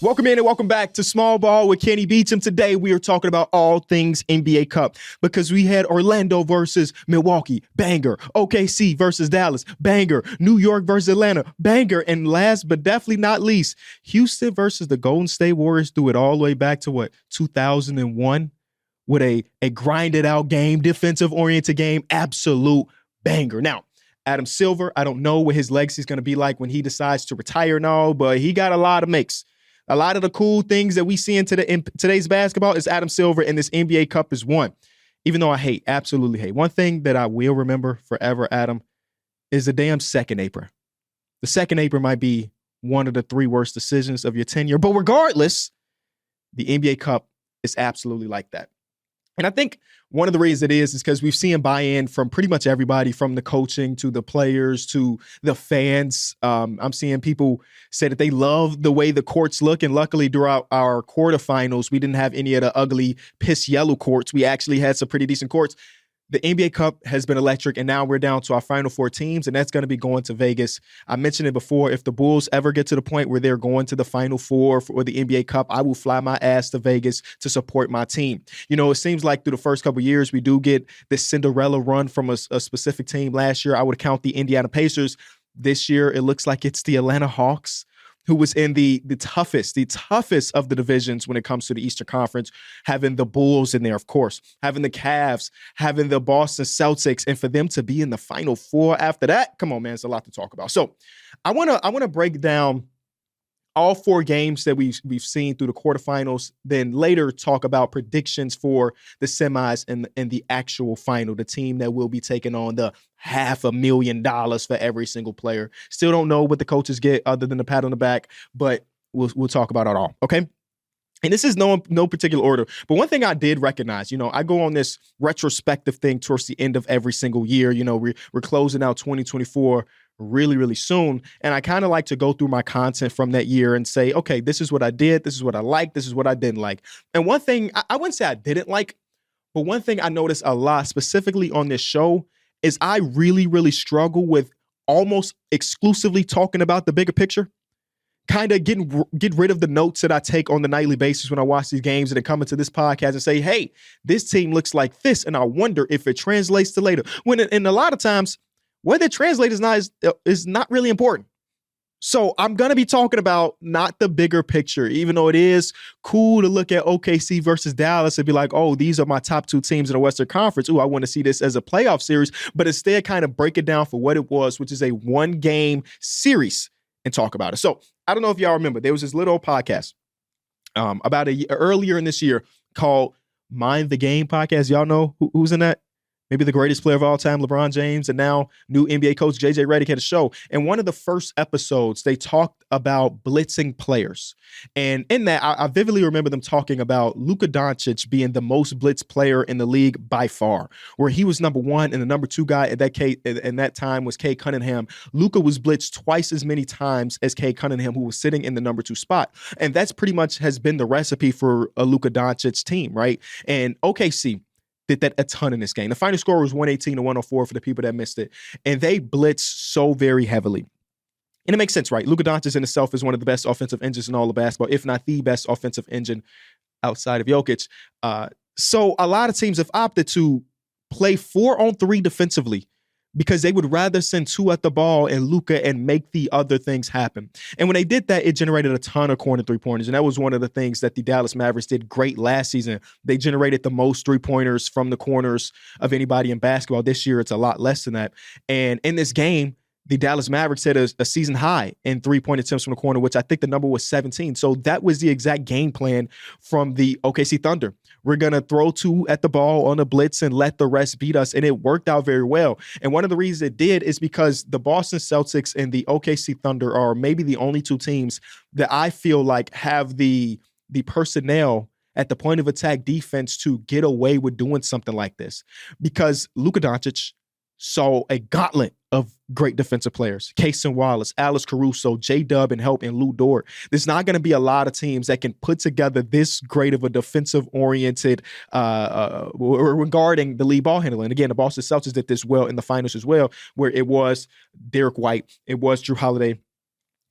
Welcome in and welcome back to Small Ball with Kenny Beecham. Today we are talking about all things NBA Cup because we had Orlando versus Milwaukee, banger. OKC versus Dallas, banger. New York versus Atlanta, banger. And last but definitely not least, Houston versus the Golden State Warriors threw it all the way back to 2001 with a grinded out game, defensive oriented game, absolute banger. Now, Adam Silver, I don't know what his legacy is going to be like when he decides to retire and all, but he got a lot of mix. A lot of the cool things that we see in today's basketball is Adam Silver, and this NBA Cup is one. Even though I absolutely hate. One thing that I will remember forever, Adam, is the damn second apron. The second apron might be one of the three worst decisions of your tenure, but regardless, the NBA Cup is absolutely like that. And I think one of the reasons it is because we've seen buy-in from pretty much everybody, from the coaching to the players to the fans. I'm seeing people say that they love the way the courts look. And luckily, throughout our quarterfinals, we didn't have any of the ugly piss yellow courts. We actually had some pretty decent courts. The NBA Cup has been electric, and now we're down to our final four teams, and that's going to be going to Vegas. I mentioned it before. If the Bulls ever get to the point where they're going to the final four for the NBA Cup, I will fly my ass to Vegas to support my team. You know, it seems like through the first couple of years, we do get this Cinderella run from a specific team. Last year, I would count the Indiana Pacers. This year, it looks like it's the Atlanta Hawks, who was in the toughest of the divisions when it comes to the Eastern Conference, having the Bulls in there, of course, having the Cavs, having the Boston Celtics, and for them to be in the Final Four after that, come on, man, it's a lot to talk about. So I wanna break down all four games that we've seen through the quarterfinals, then later talk about predictions for the semis and the actual final, the team that will be taking on the $500,000 for every single player. Still don't know what the coaches get other than the pat on the back, but we'll talk about it all, okay? And this is no particular order, but one thing I did recognize, I go on this retrospective thing towards the end of every single year. We're closing out 2024 really, really soon. And I kind of like to go through my content from that year and say, okay, this is what I did. This is what I liked. This is what I didn't like. And one thing, I wouldn't say I didn't like, but one thing I noticed a lot, specifically on this show, is I really, really struggle with almost exclusively talking about the bigger picture. Kind of get rid of the notes that I take on the nightly basis when I watch these games and then come into this podcast and say, hey, this team looks like this, and I wonder if it translates to later. And a lot of times, whether it translates is not really important. So I'm going to be talking about not the bigger picture, even though it is cool to look at OKC versus Dallas and be like, oh, these are my top two teams in the Western Conference. Ooh, I want to see this as a playoff series, but instead kind of break it down for what it was, which is a one-game series, and talk about it. So I don't know if y'all remember, there was this little podcast about earlier in this year called Mind the Game podcast. Y'all know who's in that? Maybe the greatest player of all time, LeBron James, and now new NBA coach JJ Redick had a show. And one of the first episodes, they talked about blitzing players. And in that, I vividly remember them talking about Luka Doncic being the most blitzed player in the league by far, where he was number one, and the number two guy at that time was Kay Cunningham. Luka was blitzed twice as many times as Kay Cunningham, who was sitting in the number two spot. And that's pretty much has been the recipe for a Luka Doncic team, right? And OKC did that a ton in this game. The final score was 118-104 for the people that missed it. And they blitzed so very heavily. And it makes sense, right? Luka Doncic in itself is one of the best offensive engines in all of basketball, if not the best offensive engine outside of Jokic. So a lot of teams have opted to play 4-on-3 defensively because they would rather send two at the ball and Luka and make the other things happen. And when they did that, it generated a ton of corner three-pointers. And that was one of the things that the Dallas Mavericks did great last season. They generated the most three-pointers from the corners of anybody in basketball. This year, it's a lot less than that. And in this game, the Dallas Mavericks had a season high in three-point attempts from the corner, which I think the number was 17. So that was the exact game plan from the OKC Thunder. We're going to throw two at the ball on a blitz and let the rest beat us. And it worked out very well. And one of the reasons it did is because the Boston Celtics and the OKC Thunder are maybe the only two teams that I feel like have the personnel at the point of attack defense to get away with doing something like this. Because Luka Doncic saw a gauntlet of great defensive players. Cason Wallace, Alex Caruso, J-Dub, and Lou Dort. There's not going to be a lot of teams that can put together this great of a defensive-oriented regarding the lead ball handler. And again, the Boston Celtics did this well in the finals as well, where it was Derek White, it was Drew Holiday,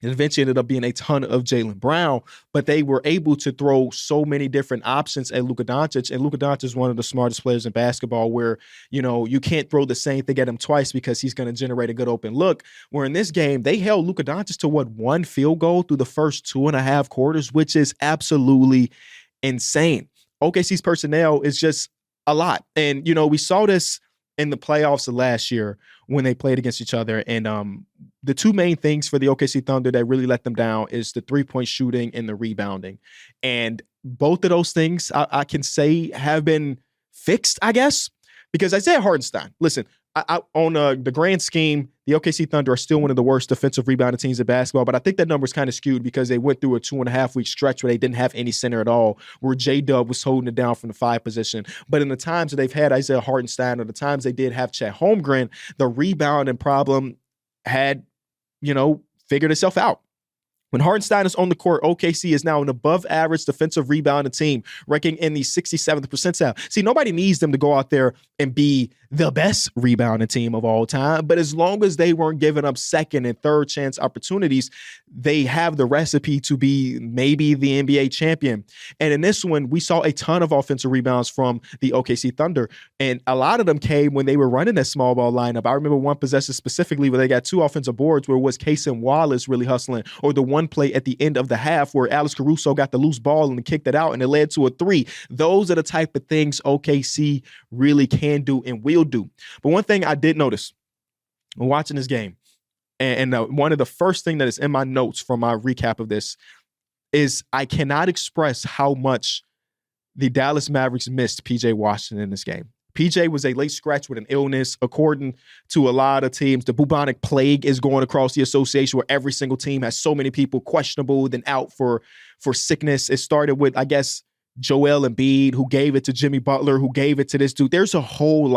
It eventually ended up being a ton of Jaylen Brown, but they were able to throw so many different options at Luka Doncic. And Luka Doncic is one of the smartest players in basketball where, you can't throw the same thing at him twice because he's going to generate a good open look. Where in this game, they held Luka Doncic to one field goal through the first 2.5 quarters, which is absolutely insane. OKC's personnel is just a lot. And, we saw this in the playoffs of last year when they played against each other. And the two main things for the OKC Thunder that really let them down is the three-point shooting and the rebounding. And both of those things I can say have been fixed, I guess, because Isaiah Hartenstein, listen, on the grand scheme, the OKC Thunder are still one of the worst defensive rebounding teams in basketball, but I think that number is kind of skewed because they went through a 2.5-week stretch where they didn't have any center at all, where J-Dub was holding it down from the 5 position. But in the times that they've had Isaiah Hartenstein or the times they did have Chet Holmgren, the rebounding problem had, figured itself out. When Hartenstein is on the court, OKC is now an above-average defensive rebounding team, ranking in the 67th percentile. See, nobody needs them to go out there and be the best rebounding team of all time, but as long as they weren't giving up second and third chance opportunities, they have the recipe to be maybe the NBA champion. And in this one, we saw a ton of offensive rebounds from the OKC Thunder, and a lot of them came when they were running that small ball lineup. I remember one possession specifically where they got 2 offensive boards where it was Cason Wallace really hustling, or the one play at the end of the half where Alex Caruso got the loose ball and kicked it out and it led to a 3. Those are the type of things OKC really can do and will do. But one thing I did notice when watching this game, and one of the first thing that is in my notes from my recap of this is I cannot express how much the Dallas Mavericks missed PJ Washington in this game. PJ was a late scratch with an illness. According to a lot of teams, the bubonic plague is going across the association where every single team has so many people questionable, then out for sickness. It started with, I guess, Joel Embiid, who gave it to Jimmy Butler, who gave it to this dude. There's a whole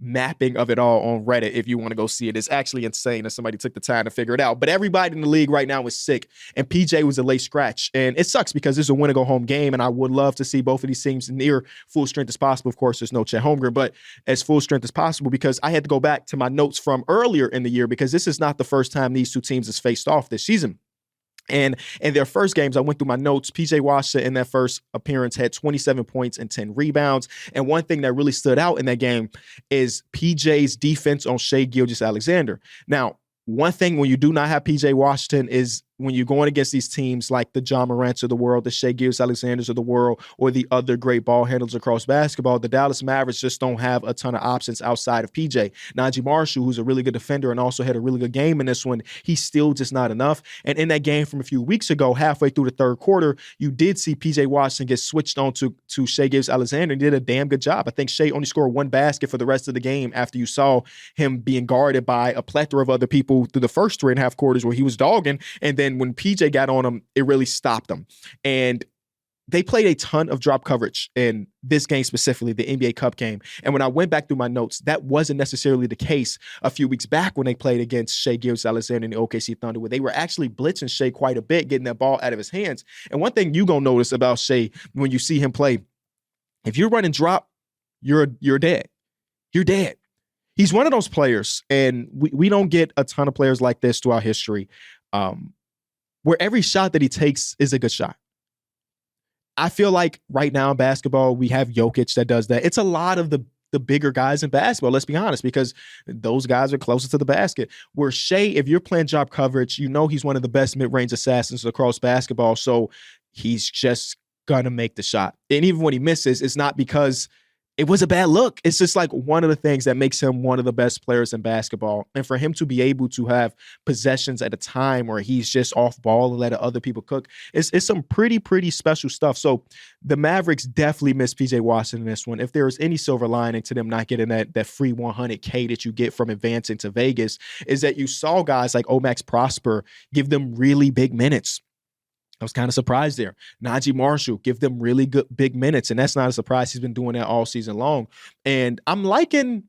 mapping of it all on Reddit if you want to go see it. It's actually insane that somebody took the time to figure it out. But everybody in the league right now is sick, and PJ was a late scratch. And it sucks because this is a win-and-go-home game, and I would love to see both of these teams near full strength as possible. Of course, there's no Chet Holmgren, but as full strength as possible, because I had to go back to my notes from earlier in the year because this is not the first time these two teams has faced off this season. And in their first games, I went through my notes. PJ Washington in that first appearance had 27 points and 10 rebounds. And one thing that really stood out in that game is PJ's defense on Shai Gilgeous-Alexander. Now, one thing when you do not have PJ Washington is when you're going against these teams like the John Morants of the world, the Shai Gilgeous-Alexanders of the world, or the other great ball handlers across basketball, the Dallas Mavericks just don't have a ton of options outside of PJ. Najee Marshall, who's a really good defender and also had a really good game in this one, he's still just not enough. And in that game from a few weeks ago, halfway through the third quarter, you did see PJ Washington get switched on to Shai Gilgeous-Alexander and did a damn good job. I think Shai only scored 1 basket for the rest of the game after you saw him being guarded by a plethora of other people through the first 3.5 quarters where he was dogging. And then when PJ got on him, it really stopped him. And they played a ton of drop coverage in this game specifically, the NBA Cup game. And when I went back through my notes, that wasn't necessarily the case a few weeks back when they played against Shai Gilgeous-Alexander and the OKC Thunder, where they were actually blitzing Shai quite a bit, getting that ball out of his hands. And one thing you're going to notice about Shai when you see him play, if you're running drop, you're dead. You're dead. He's one of those players, and we don't get a ton of players like this throughout history, where every shot that he takes is a good shot. I feel like right now in basketball, we have Jokic that does that. It's a lot of the bigger guys in basketball, let's be honest, because those guys are closer to the basket. Where Shai, if you're playing drop coverage, he's one of the best mid-range assassins across basketball, so he's just going to make the shot. And even when he misses, it's not because it was a bad look. It's just one of the things that makes him one of the best players in basketball. And for him to be able to have possessions at a time where he's just off ball and letting other people cook, it's some pretty special stuff. So the Mavericks definitely missed PJ Washington in this one. If there was any silver lining to them not getting that free $100K that you get from advancing to Vegas, is that you saw guys like Omax Prosper give them really big minutes. I was kind of surprised there. Najee Marshall, give them really good big minutes, and that's not a surprise. He's been doing that all season long. And I'm liking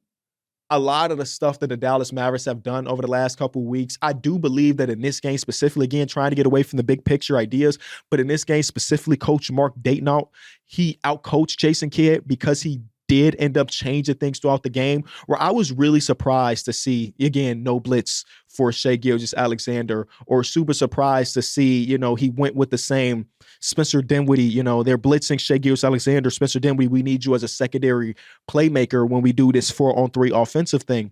a lot of the stuff that the Dallas Mavericks have done over the last couple of weeks. I do believe that in this game specifically, again, trying to get away from the big picture ideas, but in this game specifically, Coach Mark Daigneault, he outcoached Jason Kidd because he did end up changing things throughout the game, where I was really surprised to see, again, no blitz for Shai Gilgeous-Alexander, or super surprised to see, he went with the same Spencer Dinwiddie. They're blitzing Shai Gilgeous-Alexander. Spencer Dinwiddie, we need you as a secondary playmaker when we do this 4-on-3 offensive thing.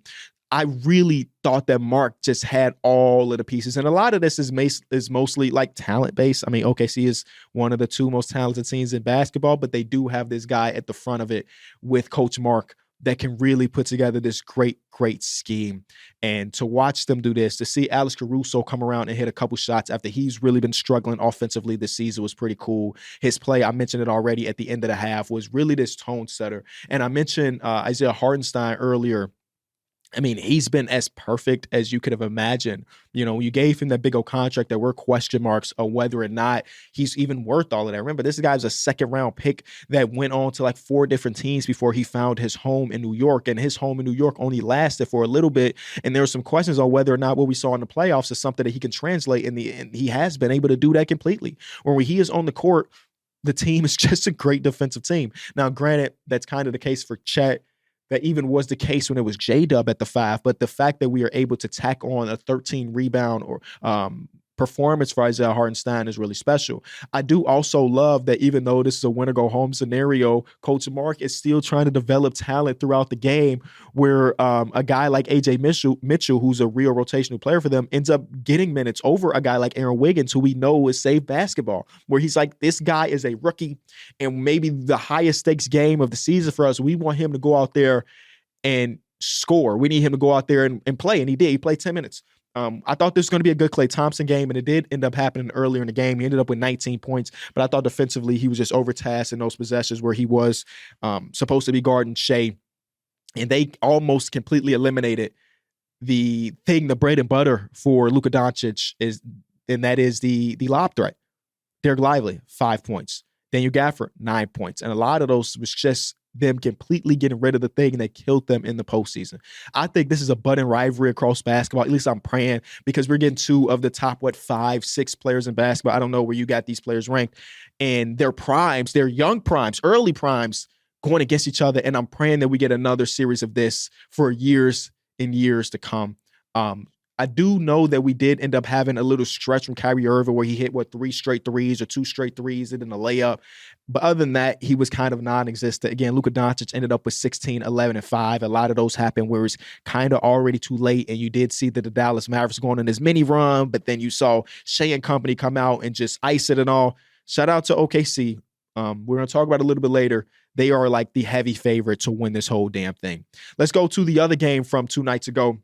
I really thought that Mark just had all of the pieces. And a lot of this is mostly like talent-based. I mean, OKC is one of the two most talented teams in basketball, but they do have this guy at the front of it with Coach Mark that can really put together this great, great scheme. And to watch them do this, to see Alex Caruso come around and hit a couple shots after he's really been struggling offensively this season was pretty cool. His play, I mentioned it already at the end of the half, was really this tone setter. And I mentioned Isaiah Hartenstein earlier. I mean, he's been as perfect as you could have imagined. You gave him that big old contract. There were question marks of whether or not he's even worth all of that. Remember, this guy was a second-round pick that went on to like 4 different teams before he found his home in New York. And his home in New York only lasted for a little bit. And there were some questions on whether or not what we saw in the playoffs is something that he can translate. And he has been able to do that completely. When he is on the court, the team is just a great defensive team. Now, granted, that's kind of the case for Chet. That even was the case when it was J-Dub at the 5, but the fact that we are able to tack on a 13 rebound or performance for Isaiah Hartenstein is really special. I do also love that even though this is a winner-go-home scenario, Coach Mark is still trying to develop talent throughout the game, where a guy like A.J. Mitchell, who's a real rotational player for them, ends up getting minutes over a guy like Aaron Wiggins, who we know is safe basketball, where he's like, this guy is a rookie and maybe the highest stakes game of the season for us. We want him to go out there and score. We need him to go out there and play, and he did. He played 10 minutes. I thought this was going to be a good Klay Thompson game, and it did end up happening earlier in the game. He ended up with 19 points, but I thought defensively he was just overtasked in those possessions where he was supposed to be guarding Shai, and they almost completely eliminated the bread and butter for Luka Doncic, and that is the lob threat. Derek Lively, 5 points. Daniel Gafford, 9 points. And a lot of those was just them completely getting rid of the thing that killed them in the postseason. I think this is a budding rivalry across basketball. At least I'm praying, because we're getting 2 of the top, 5, 6 players in basketball. I don't know where you got these players ranked. And their primes, their young primes, early primes, going against each other. And I'm praying that we get another series of this for years and years to come. I do know that we did end up having a little stretch from Kyrie Irving where he hit, 3 straight threes or 2 straight threes and then a layup. But other than that, he was kind of non-existent. Again, Luka Doncic ended up with 16, 11, and 5. A lot of those happened where it's kind of already too late, and you did see that the Dallas Mavericks going on this mini run, but then you saw Shai and company come out and just ice it and all. Shout out to OKC. We're going to talk about it a little bit later. They are like the heavy favorite to win this whole damn thing. Let's go to the other game from 2 nights ago.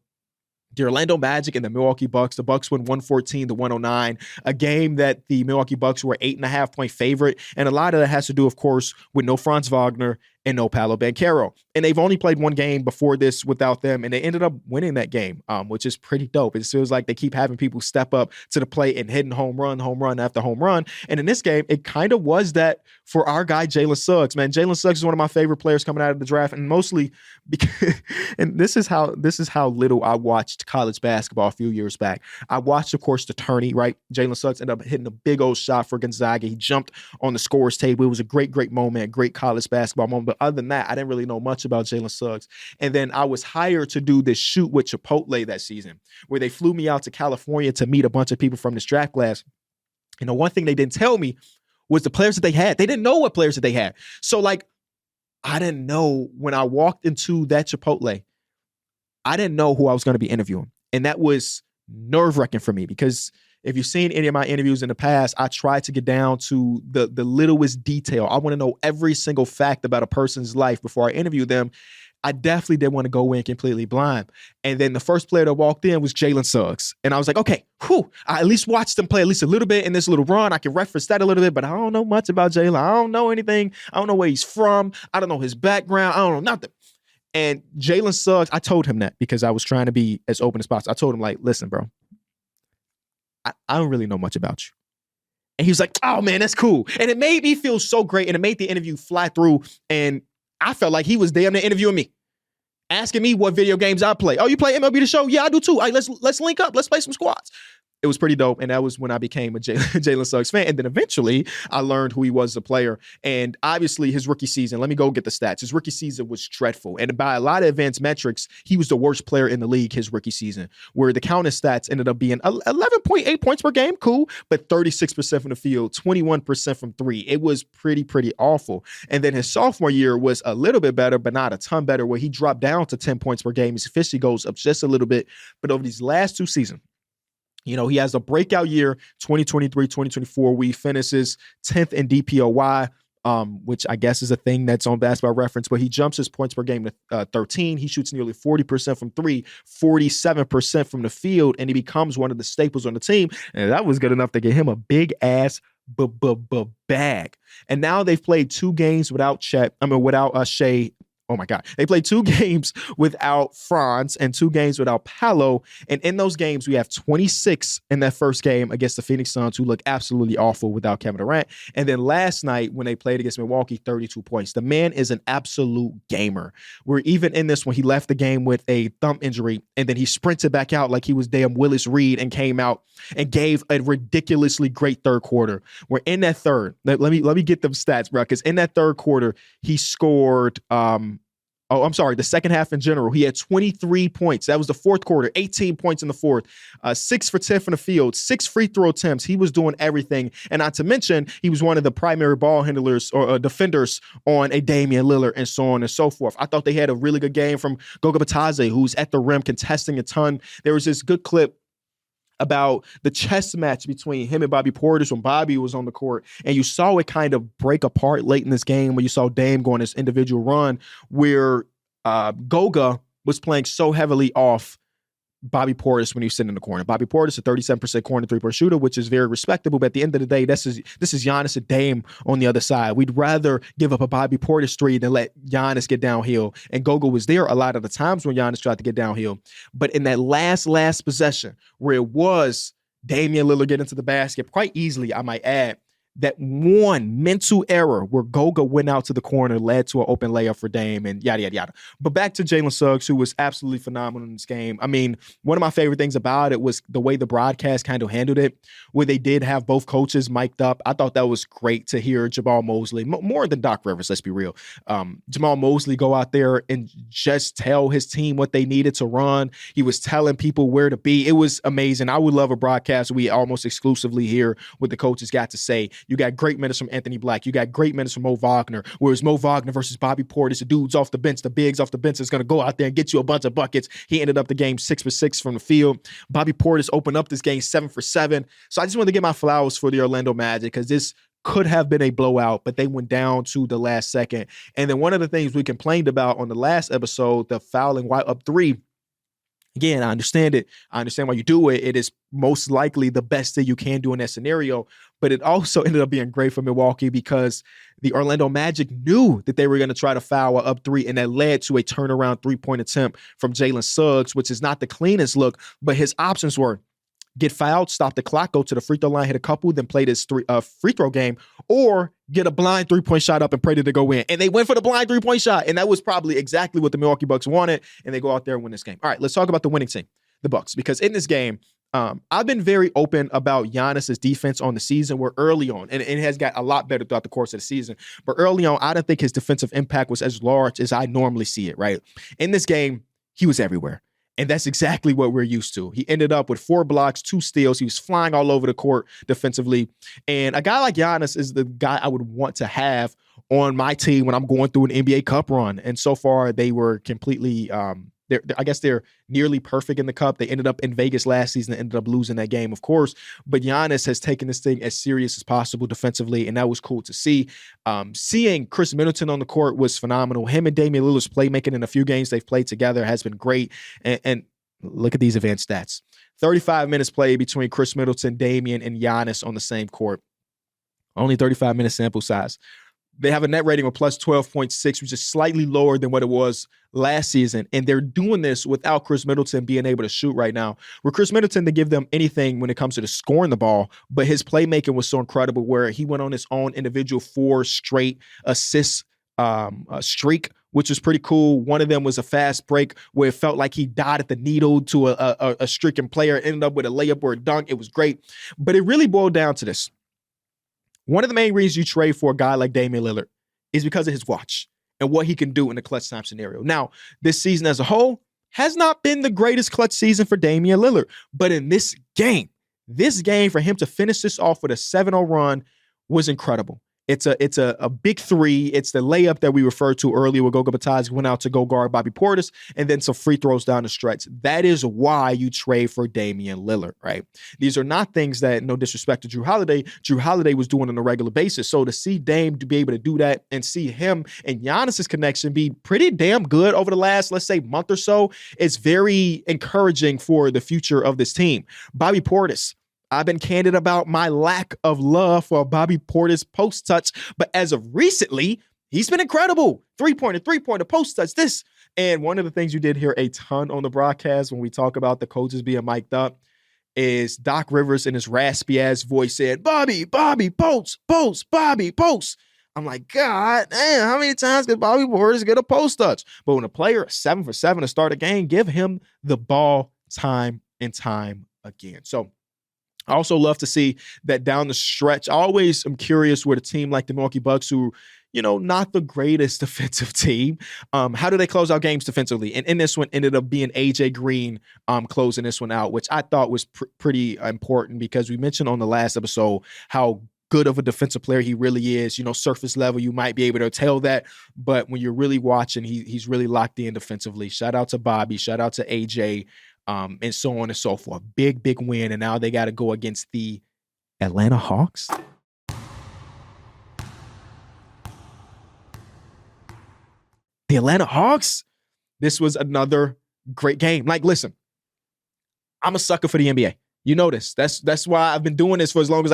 The Orlando Magic and the Milwaukee Bucks. The Bucks win 114-109, a game that the Milwaukee Bucks were 8.5-point favorite. And a lot of that has to do, of course, with no Franz Wagner and no Paolo Banchero. And they've only played one game before this without them, and they ended up winning that game, which is pretty dope. It feels like they keep having people step up to the plate and hitting home run after home run. And in this game, it kind of was that for our guy, Jalen Suggs. Man, Jalen Suggs is one of my favorite players coming out of the draft, and mostly because, and this is how little I watched college basketball a few years back. I watched, of course, the tourney, right? Jalen Suggs ended up hitting a big old shot for Gonzaga. He jumped on the scorer's table. It was a great, great moment, great college basketball moment. But other than that, I didn't really know much about Jalen Suggs. And then I was hired to do this shoot with Chipotle that season, where they flew me out to California to meet a bunch of people from this draft class. And the one thing they didn't tell me was the players that they had. They didn't know what players that they had. So, I didn't know when I walked into that Chipotle, I didn't know who I was going to be interviewing. And that was nerve-wracking for me, because if you've seen any of my interviews in the past, I try to get down to the littlest detail. I want to know every single fact about a person's life before I interview them. I definitely didn't want to go in completely blind. And then the first player that walked in was Jalen Suggs. And I was like, okay, I at least watched him play at least a little bit in this little run. I can reference that a little bit, but I don't know much about Jalen. I don't know anything. I don't know where he's from. I don't know his background. I don't know nothing. And Jalen Suggs, I told him that because I was trying to be as open as possible. I told him, listen, bro, I don't really know much about you. And he was like, oh, man, that's cool. And it made me feel so great. And it made the interview fly through. And I felt like he was damn near interviewing me, asking me what video games I play. Oh, you play MLB The Show? Yeah, I do too. All right, let's link up. Let's play some squads. it was pretty dope. And that was when I became a Jalen Suggs fan. And then eventually I learned who he was as a player. And obviously his rookie season, let me go get the stats. His rookie season was dreadful. And by a lot of advanced metrics, he was the worst player in the league his rookie season, where the counter stats ended up being 11.8 points per game. Cool. But 36% from the field, 21% from three. It was pretty awful. And then his sophomore year was a little bit better, but not a ton better, where he dropped down to 10 points per game. His efficiency goes up just a little bit. But over these last two seasons, he has a breakout year, 2023, 2024, where he finishes 10th in DPOY, which I guess is a thing that's on Basketball Reference, but he jumps his points per game to 13. He shoots nearly 40% from three, 47% from the field, and he becomes one of the staples on the team. And that was good enough to get him a big ass bag. And now they've played 2 games without Shea. Oh my God. They played 2 games without Franz and 2 games without Paolo. And in those games, we have 26 in that first game against the Phoenix Suns, who look absolutely awful without Kevin Durant. And then last night, when they played against Milwaukee, 32 points. The man is an absolute gamer. Where even in this one, he left the game with a thumb injury, and then he sprinted back out like he was damn Willis Reed and came out and gave a ridiculously great third quarter. We're in that third. Let me get them stats, bro, because in that third quarter, he scored the second half in general, he had 23 points. That was the fourth quarter, 18 points in the fourth, 6 for 10 from the field, 6 free throw attempts. He was doing everything. And not to mention, he was one of the primary ball handlers or defenders on a Damian Lillard and so on and so forth. I thought they had a really good game from Goga Bitadze, who's at the rim contesting a ton. There was this good clip about the chess match between him and Bobby Portis when Bobby was on the court. And you saw it kind of break apart late in this game when you saw Dame go on this individual run where Goga was playing so heavily off Bobby Portis when he was sitting in the corner. Bobby Portis, a 37% corner three-point shooter, which is very respectable. But at the end of the day, this is Giannis and Dame on the other side. We'd rather give up a Bobby Portis three than let Giannis get downhill. And Goga was there a lot of the times when Giannis tried to get downhill. But in that last possession, where it was Damian Lillard getting to the basket quite easily, I might add, that one mental error where Goga went out to the corner led to an open layup for Dame and yada, yada, yada. But back to Jalen Suggs, who was absolutely phenomenal in this game. I mean, one of my favorite things about it was the way the broadcast kind of handled it, where they did have both coaches mic'd up. I thought that was great to hear Jamal Mosley, more than Doc Rivers, let's be real. Jamal Mosley go out there and just tell his team what they needed to run. He was telling people where to be. It was amazing. I would love a broadcast we almost exclusively hear what the coaches got to say. You got great minutes from Anthony Black. You got great minutes from Mo Wagner. Whereas Mo Wagner versus Bobby Portis, the dudes off the bench, the bigs off the bench is going to go out there and get you a bunch of buckets. He ended up the game 6 for 6 from the field. Bobby Portis opened up this game 7 for 7. So I just wanted to get my flowers for the Orlando Magic because this could have been a blowout, but they went down to the last second. And then one of the things we complained about on the last episode, the fouling while up 3, again, I understand it. I understand why you do it. It is most likely the best thing you can do in that scenario. But it also ended up being great for Milwaukee because the Orlando Magic knew that they were going to try to foul up 3, and that led to a turnaround 3-point attempt from Jalen Suggs, which is not the cleanest look, but his options were get fouled, stop the clock, go to the free throw line, hit a couple, then play this free throw game, or get a blind 3-point shot up and pray that they go in. And they went for the blind 3-point shot, and that was probably exactly what the Milwaukee Bucks wanted, and they go out there and win this game. All right, let's talk about the winning team, the Bucks, because in this game, I've been very open about Giannis's defense on the season, where early on, and it has got a lot better throughout the course of the season, but early on, I don't think his defensive impact was as large as I normally see it, right? In this game, he was everywhere. And that's exactly what we're used to. He ended up with 4 blocks, 2 steals. He was flying all over the court defensively. And a guy like Giannis is the guy I would want to have on my team when I'm going through an NBA Cup run. And so far, they were completely I guess they're nearly perfect in the Cup. They ended up in Vegas last season and ended up losing that game, of course. But Giannis has taken this thing as serious as possible defensively, and that was cool to see. Seeing Chris Middleton on the court was phenomenal. Him and Damian Lillard's playmaking in a few games they've played together has been great. And look at these advanced stats. 35 minutes played between Chris Middleton, Damian, and Giannis on the same court. Only 35-minute sample size. They have a net rating of plus 12.6, which is slightly lower than what it was last season. And they're doing this without Chris Middleton being able to shoot right now. Where Chris Middleton to give them anything when it comes to the scoring the ball, but his playmaking was so incredible where he went on his own individual 4 straight assists streak which was pretty cool. One of them was a fast break where it felt like he died at the needle to a stricken player, ended up with a layup or a dunk. It was great. But it really boiled down to this. One of the main reasons you trade for a guy like Damian Lillard is because of his watch and what he can do in the clutch time scenario. Now, this season as a whole has not been the greatest clutch season for Damian Lillard. But in this game for him to finish this off with a 7-0 run was incredible. It's a big three. It's the layup that we referred to earlier where Goga Bitadze went out to go guard Bobby Portis, and then some free throws down the stretch. That is why you trade for Damian Lillard, right? These are not things that, no disrespect to Drew Holiday was doing on a regular basis. So to see Dame to be able to do that and see him and Giannis's connection be pretty damn good over the last, let's say, month or so, is very encouraging for the future of this team. Bobby Portis. I've been candid about my lack of love for Bobby Portis post touch, but as of recently, he's been incredible. Three-pointer, post touch, this. And one of the things you did hear a ton on the broadcast when we talk about the coaches being mic'd up is Doc Rivers in his raspy-ass voice said, Bobby, post, Bobby, post. I'm like, God damn, how many times could Bobby Portis get a post touch? But when a player is 7 for 7 to start a game, give him the ball time and time again. So I also love to see that down the stretch. I always am curious with a team like the Milwaukee Bucks who, not the greatest defensive team. How do they close out games defensively? And in this one ended up being AJ Green closing this one out, which I thought was pretty important because we mentioned on the last episode how good of a defensive player he really is. Surface level, you might be able to tell that. But when you're really watching, he's really locked in defensively. Shout out to Bobby. Shout out to AJ. And so on and so forth. Big win. And now they got to go against the Atlanta Hawks. The Atlanta Hawks? This was another great game. Like, listen, I'm a sucker for the NBA. You know this. That's why I've been doing this for as long as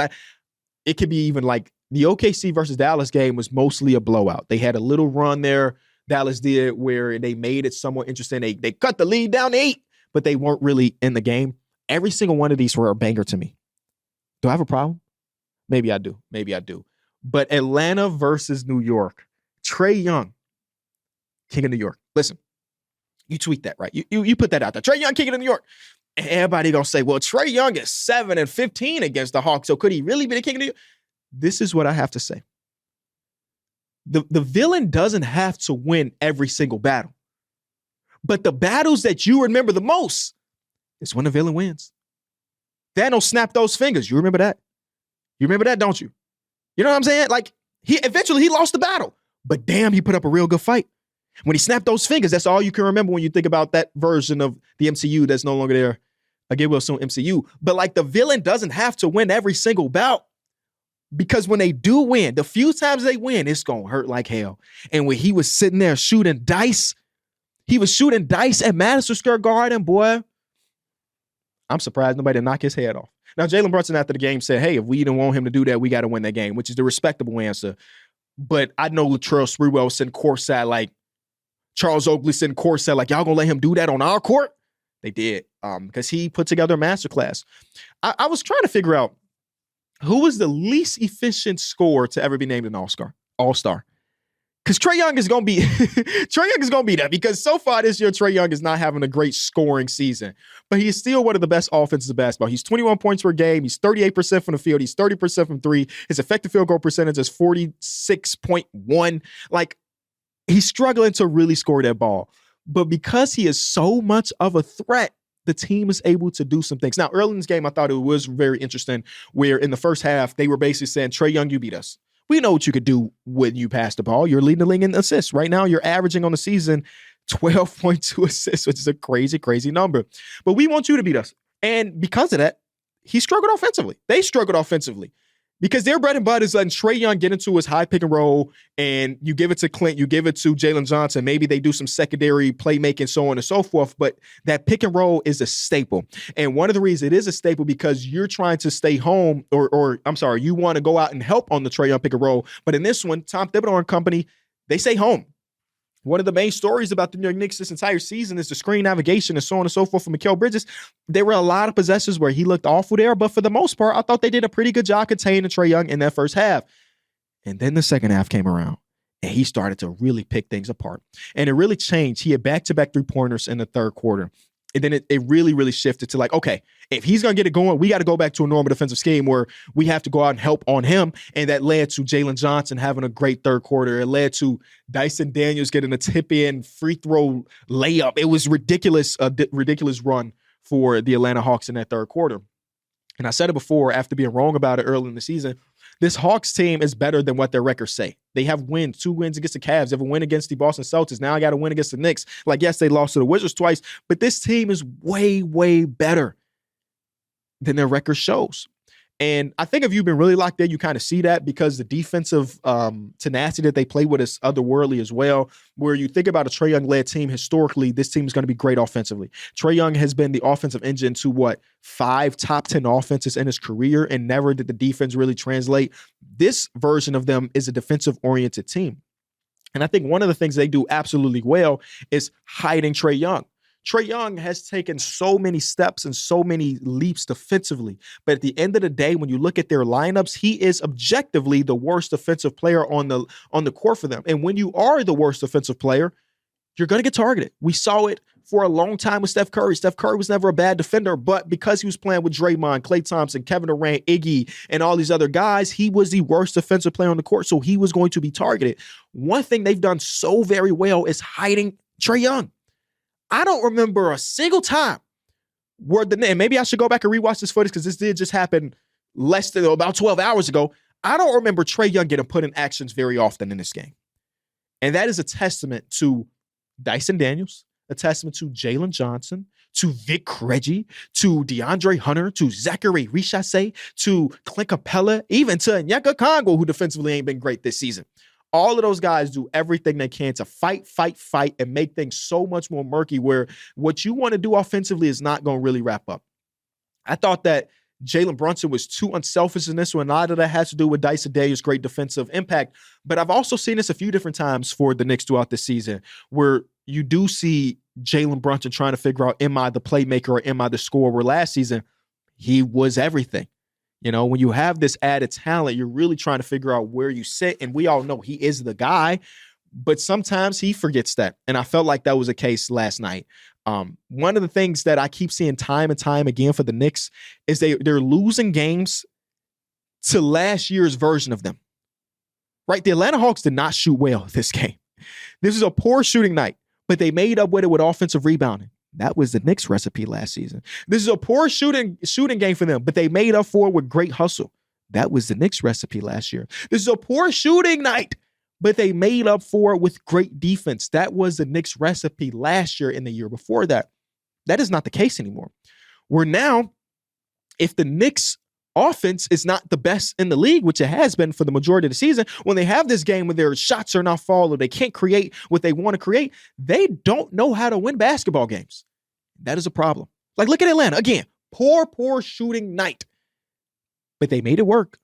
it could be even like the OKC versus Dallas game was mostly a blowout. They had a little run there, Dallas did, where they made it somewhat interesting. They cut the lead down to 8. But they weren't really in the game. Every single one of these were a banger to me. Do I have a problem? Maybe I do. But Atlanta versus New York. Trae Young, king of New York. Listen, you tweet that, right? You put that out there. Trae Young, king of New York. And everybody going to say, well, Trae Young is 7-15 against the Hawks, so could he really be the king of New York? This is what I have to say. The villain doesn't have to win every single battle. But the battles that you remember the most is when the villain wins. Thanos snapped those fingers. You remember that? You remember that, don't you? You know what I'm saying? Like, he eventually lost the battle. But damn, he put up a real good fight. When he snapped those fingers, that's all you can remember when you think about that version of the MCU that's no longer there. I get well soon MCU. But like, the villain doesn't have to win every single bout. Because when they do win, the few times they win, it's going to hurt like hell. And when he was sitting there shooting dice, he was shooting dice at Madison Square Garden, boy. I'm surprised nobody didn't knock his head off. Now, Jalen Brunson after the game said, hey, if we didn't want him to do that, we got to win that game, which is the respectable answer. But I know Latrell Sprewell was sitting courtside like Charles Oakley sitting courtside like, y'all going to let him do that on our court? They did because he put together a masterclass. I was trying to figure out who was the least efficient scorer to ever be named an All-Star. Because Trae Young is going to be that because so far this year, Trae Young is not having a great scoring season, but he is still one of the best offenses of basketball. He's 21 points per game. He's 38% from the field. He's 30% from 3. His effective field goal percentage is 46.1. Like, he's struggling to really score that ball. But because he is so much of a threat, the team is able to do some things. Now, early in this game, I thought it was very interesting where in the first half, they were basically saying, Trae Young, you beat us. We know what you could do when you pass the ball. You're leading the league in assists. Right now, you're averaging on the season 12.2 assists, which is a crazy, crazy number. But we want you to beat us. And because of that, he struggled offensively. They struggled offensively because their bread and butter is letting Trae Young get into his high pick and roll, and you give it to Clint, you give it to Jalen Johnson. Maybe they do some secondary playmaking, so on and so forth. But that pick and roll is a staple. And one of the reasons it is a staple because you're trying to stay home, you want to go out and help on the Trae Young pick and roll. But in this one, Tom Thibodeau and company, they stay home. One of the main stories about the New York Knicks this entire season is the screen navigation and so on and so forth from Mikal Bridges. There were a lot of possessions where he looked awful there, but for the most part, I thought they did a pretty good job containing Trae Young in that first half. And then the second half came around, and he started to really pick things apart. And it really changed. He had back-to-back three-pointers in the third quarter. And then it really, really shifted to like, okay, if he's going to get it going, we got to go back to a normal defensive scheme where we have to go out and help on him. And that led to Jalen Johnson having a great third quarter. It led to Dyson Daniels getting a tip-in free throw layup. It was ridiculous, a ridiculous run for the Atlanta Hawks in that third quarter. And I said it before, after being wrong about it early in the season, this Hawks team is better than what their records say. They have wins, 2 wins against the Cavs. They have a win against the Boston Celtics. Now I got a win against the Knicks. Like, yes, they lost to the Wizards twice, but this team is way, way better than their record shows. And I think if you've been really locked in, you kind of see that because the defensive tenacity that they play with is otherworldly as well. Where you think about a Trae Young-led team, historically, this team is going to be great offensively. Trae Young has been the offensive engine to 5 top 10 offenses in his career, and never did the defense really translate. This version of them is a defensive-oriented team. And I think one of the things they do absolutely well is hiding Trae Young. Trae Young has taken so many steps and so many leaps defensively. But at the end of the day, when you look at their lineups, he is objectively the worst defensive player on the court for them. And when you are the worst defensive player, you're going to get targeted. We saw it for a long time with Steph Curry. Steph Curry was never a bad defender, but because he was playing with Draymond, Klay Thompson, Kevin Durant, Iggy, and all these other guys, he was the worst defensive player on the court, so he was going to be targeted. One thing they've done so very well is hiding Trae Young. I don't remember a single time where and maybe I should go back and rewatch this footage because this did just happen less than about 12 hours ago. I don't remember Trae Young getting put in actions very often in this game. And that is a testament to Dyson Daniels, a testament to Jalen Johnson, to Vic Reggie, to DeAndre Hunter, to Zachary Richase, to Clint Capella, even to Onyeka Okongwu, who defensively ain't been great this season. All of those guys do everything they can to fight, and make things so much more murky where what you want to do offensively is not going to really wrap up. I thought that Jalen Brunson was too unselfish in this one. A lot of that has to do with Dyson Daniels' great defensive impact. But I've also seen this a few different times for the Knicks throughout this season where you do see Jalen Brunson trying to figure out, am I the playmaker or am I the scorer? Where last season, he was everything. You know, when you have this added talent, you're really trying to figure out where you sit. And we all know he is the guy, but sometimes he forgets that. And I felt like that was a case last night. One of the things that I keep seeing time and time again for the Knicks is they're losing games to last year's version of them. Right? The Atlanta Hawks did not shoot well this game. This is a poor shooting night, but they made up with it with offensive rebounding. That was the Knicks recipe last season. This is a poor shooting game for them, but they made up for it with great hustle. That was the Knicks recipe last year. This is a poor shooting night, but they made up for it with great defense. That was the Knicks recipe last year and the year before that. That is not the case anymore. Where now, if the Knicks offense is not the best in the league, which it has been for the majority of the season, when they have this game where their shots are not falling, or they can't create what they want to create, they don't know how to win basketball games. That is a problem. Like, look at Atlanta. Again, poor shooting night. But they made it work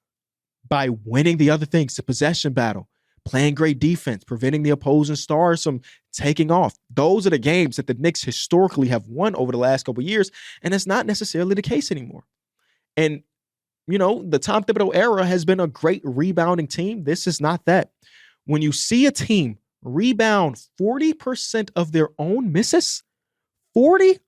by winning the other things, the possession battle, playing great defense, preventing the opposing stars from taking off. Those are the games that the Knicks historically have won over the last couple of years, and it's not necessarily the case anymore. And you know, the Tom Thibodeau era has been a great rebounding team. This is not that. When you see a team rebound 40% of their own misses, 40%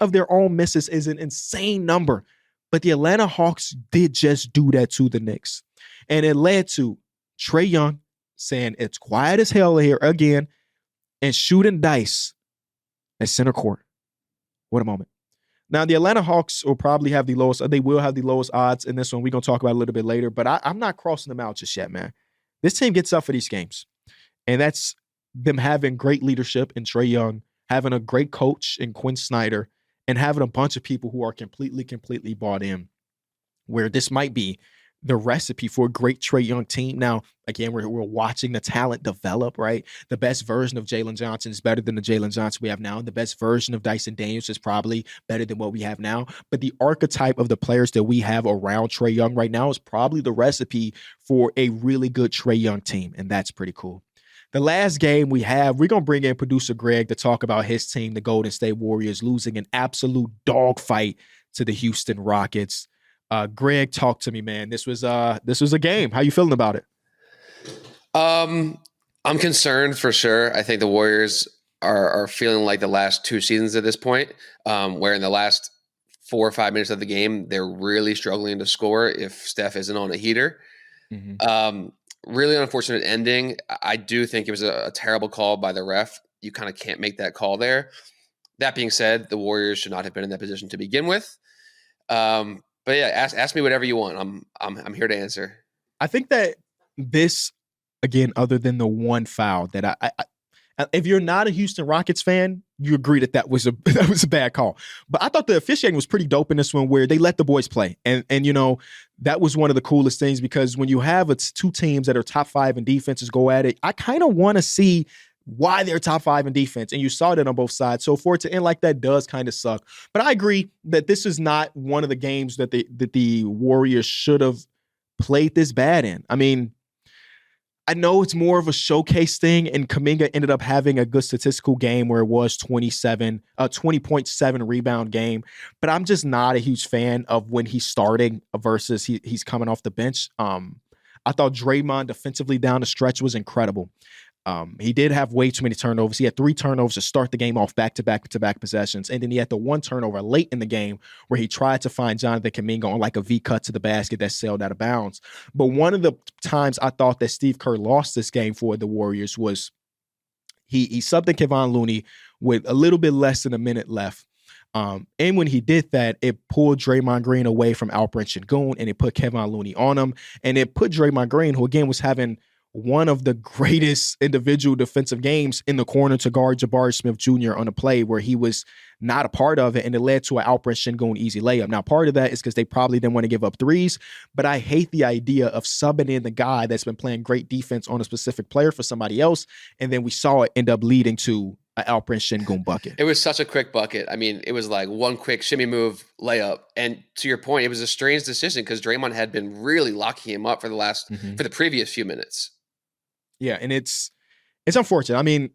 of their own misses is an insane number. But the Atlanta Hawks did just do that to the Knicks. And it led to Trae Young saying it's quiet as hell here again and shooting dice at center court. What a moment. Now, the Atlanta Hawks will probably have the lowest, they will have the lowest odds in this one. We're going to talk about it a little bit later, but I'm not crossing them out just yet, man. This team gets up for these games, and that's them having great leadership in Trae Young, having a great coach in Quinn Snyder, and having a bunch of people who are completely bought in, where this might be the recipe for a great Trae Young team. Now, again, we're watching the talent develop, right? The best version of Jalen Johnson is better than the Jalen Johnson we have now. The best version of Dyson Daniels is probably better than what we have now. But the archetype of the players that we have around Trae Young right now is probably the recipe for a really good Trae Young team, and that's pretty cool. The last game we're going to bring in producer Greg to talk about his team, the Golden State Warriors, losing an absolute dogfight to the Houston Rockets. Greg, talk to me, man. This was a game. How you feeling about it? I'm concerned for sure. I think the Warriors are feeling like the last two seasons at this point, where in the last 4 or 5 minutes of the game, they're really struggling to score if Steph isn't on a heater. Mhm. Um, Really unfortunate ending. I do think it was a terrible call by the ref. You kind of can't make that call there. That being said, the Warriors should not have been in that position to begin with. But yeah, ask me whatever you want. I'm here to answer. I think that this, again, other than the one foul that if you're not a Houston Rockets fan, you agree that that was a that was a bad call. But I thought the officiating was pretty dope in this one, where they let the boys play, and that was one of the coolest things, because when you have two teams that are top five in defenses go at it, I kind of want to see why they're top five in defense, and you saw that on both sides. So for it to end like that does kind of suck. But I agree that this is not one of the games that the Warriors should have played this bad in. I mean, I know it's more of a showcase thing, and Kuminga ended up having a good statistical game where it was 20.7 rebound game. But I'm just not a huge fan of when he's starting versus he's coming off the bench. I thought Draymond defensively down the stretch was incredible. He did have way too many turnovers. He had 3 turnovers to start the game off back-to-back possessions. And then he had the 1 turnover late in the game where he tried to find Jonathan Kuminga on like a V cut to the basket that sailed out of bounds. But one of the times I thought that Steve Kerr lost this game for the Warriors was he subbed in Kevon Looney with a little bit less than a minute left. And when he did that, it pulled Draymond Green away from Alperen Sengun, and it put Kevon Looney on him. And it put Draymond Green, who again was having one of the greatest individual defensive games, in the corner to guard Jabari Smith Jr. on a play where he was not a part of it, and it led to an Alperen Sengun easy layup. Now, part of that is because they probably didn't want to give up threes, but I hate the idea of subbing in the guy that's been playing great defense on a specific player for somebody else, and then we saw it end up leading to an Alperen Sengun bucket. It was such a quick bucket. I mean, it was like one quick shimmy move layup. And to your point, it was a strange decision because Draymond had been really locking him up for the previous few minutes. Yeah, and it's unfortunate. I mean,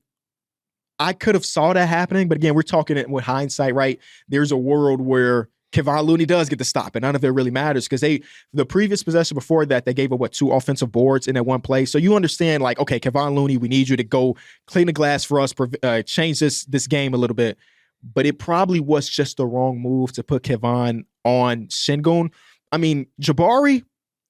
I could have saw that happening, but again, we're talking it with hindsight, right? There's a world where Kevon Looney does get the stop, and none of it really matters because the previous possession before that, they gave up 2 offensive boards in that one play. So you understand, like, okay, Kevon Looney, we need you to go clean the glass for us, change this game a little bit. But it probably was just the wrong move to put Kevon on Sengun. I mean, Jabari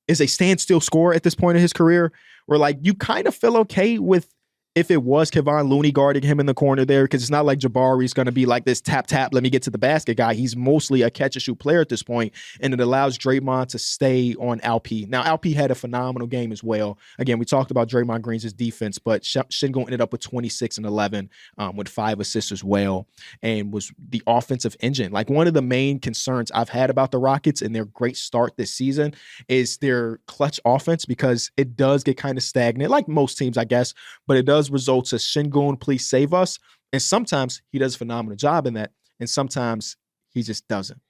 is a standstill scorer at this point in his career, where like you kind of feel okay with if it was Kevon Looney guarding him in the corner there, because it's not like Jabari's going to be like this tap, let me get to the basket guy. He's mostly a catch-and-shoot player at this point, and it allows Draymond to stay on Alp. Now, Alp had a phenomenal game as well. Again, we talked about Draymond Green's defense, but Sengun ended up with 26 and 11 with 5 assists as well, and was the offensive engine. Like, one of the main concerns I've had about the Rockets and their great start this season is their clutch offense, because it does get kind of stagnant, like most teams, I guess, but it does result to Sengun, please save us. And sometimes he does a phenomenal job in that, and sometimes he just doesn't.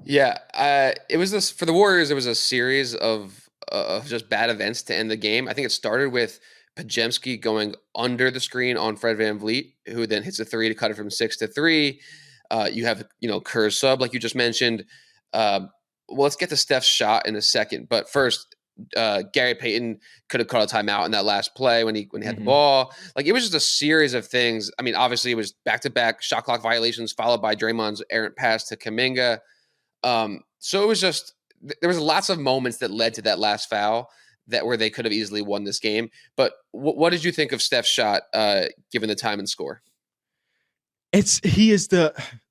Yeah, it was this for the Warriors. It was a series of just bad events to end the game. I think it started with Podziemski going under the screen on Fred VanVleet, who then hits a 3 to cut it from 6-3. You have Kerr's sub, like you just mentioned. Well, let's get to Steph's shot in a second, but first, Gary Payton could have called a timeout in that last play when he had the ball. Like, it was just a series of things. I mean, obviously it was back-to-back shot clock violations followed by Draymond's errant pass to Kuminga. So it was just, there was lots of moments that led to that last foul where they could have easily won this game. But what did you think of Steph's shot, given the time and score?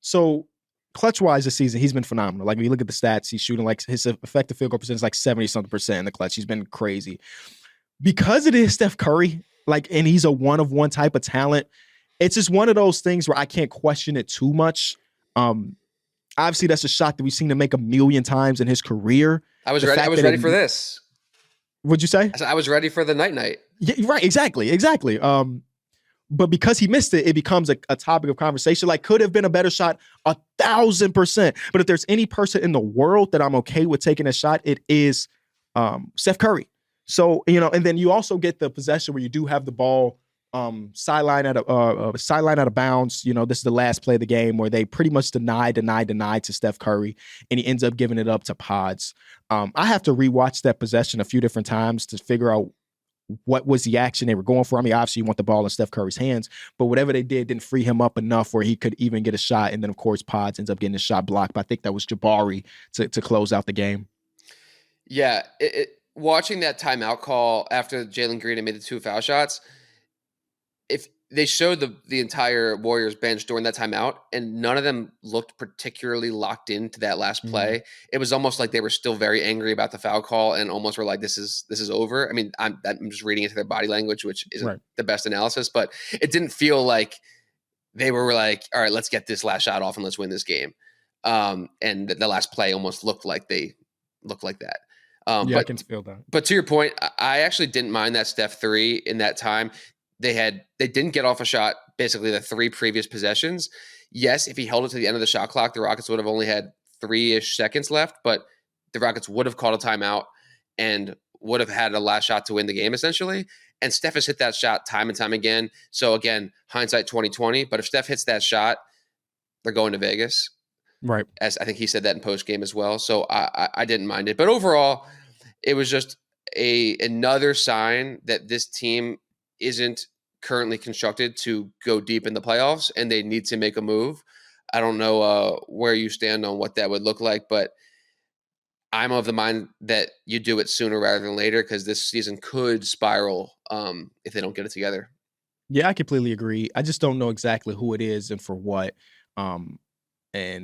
So clutch-wise this season, he's been phenomenal. Like, when you look at the stats, he's shooting like his effective field goal percentage is like 70-something% in the clutch. He's been crazy. Because it is Steph Curry, like, and he's a one-of-one type of talent, it's just one of those things where I can't question it too much. Obviously, that's a shot that we've seen him make a million times in his career. I was ready for this. What'd you say? I was ready for the night. Yeah, right, exactly. But because he missed it, it becomes a topic of conversation. Like, could have been a better shot, 1,000%. But if there's any person in the world that I'm okay with taking a shot, it is Steph Curry. So, and then you also get the possession where you do have the ball sideline out of bounds. This is the last play of the game where they pretty much deny to Steph Curry, and he ends up giving it up to Pods. I have to rewatch that possession a few different times to figure out what was the action they were going for. I mean, obviously you want the ball in Steph Curry's hands, but whatever they didn't free him up enough where he could even get a shot. And then, of course, Pods ends up getting a shot blocked. But I think that was Jabari to close out the game. Yeah, watching that timeout call after Jalen Green had made the 2 foul shots, if they showed the entire Warriors bench during that timeout, and none of them looked particularly locked into that last play. It was almost like they were still very angry about the foul call and almost were like, this is over. I mean, I'm just reading into their body language, which isn't the best analysis, but it didn't feel like they were like, all right, let's get this last shot off and let's win this game. And the last play almost looked like they looked like that. I can feel that. But to your point, I actually didn't mind that Steph 3 in that time. They didn't get off a shot basically the 3 previous possessions. Yes, if he held it to the end of the shot clock, the Rockets would have only had 3-ish seconds left, but the Rockets would have called a timeout and would have had a last shot to win the game essentially. And Steph has hit that shot time and time again. So again, hindsight 2020, but if Steph hits that shot, they're going to Vegas. Right. As I think he said that in post game as well. So I didn't mind it. But overall, it was just another sign that this team isn't currently constructed to go deep in the playoffs and they need to make a move. I don't know where you stand on what that would look like, but I'm of the mind that you do it sooner rather than later because this season could spiral if they don't get it together. Yeah, I completely agree. I just don't know exactly who it is and for what. And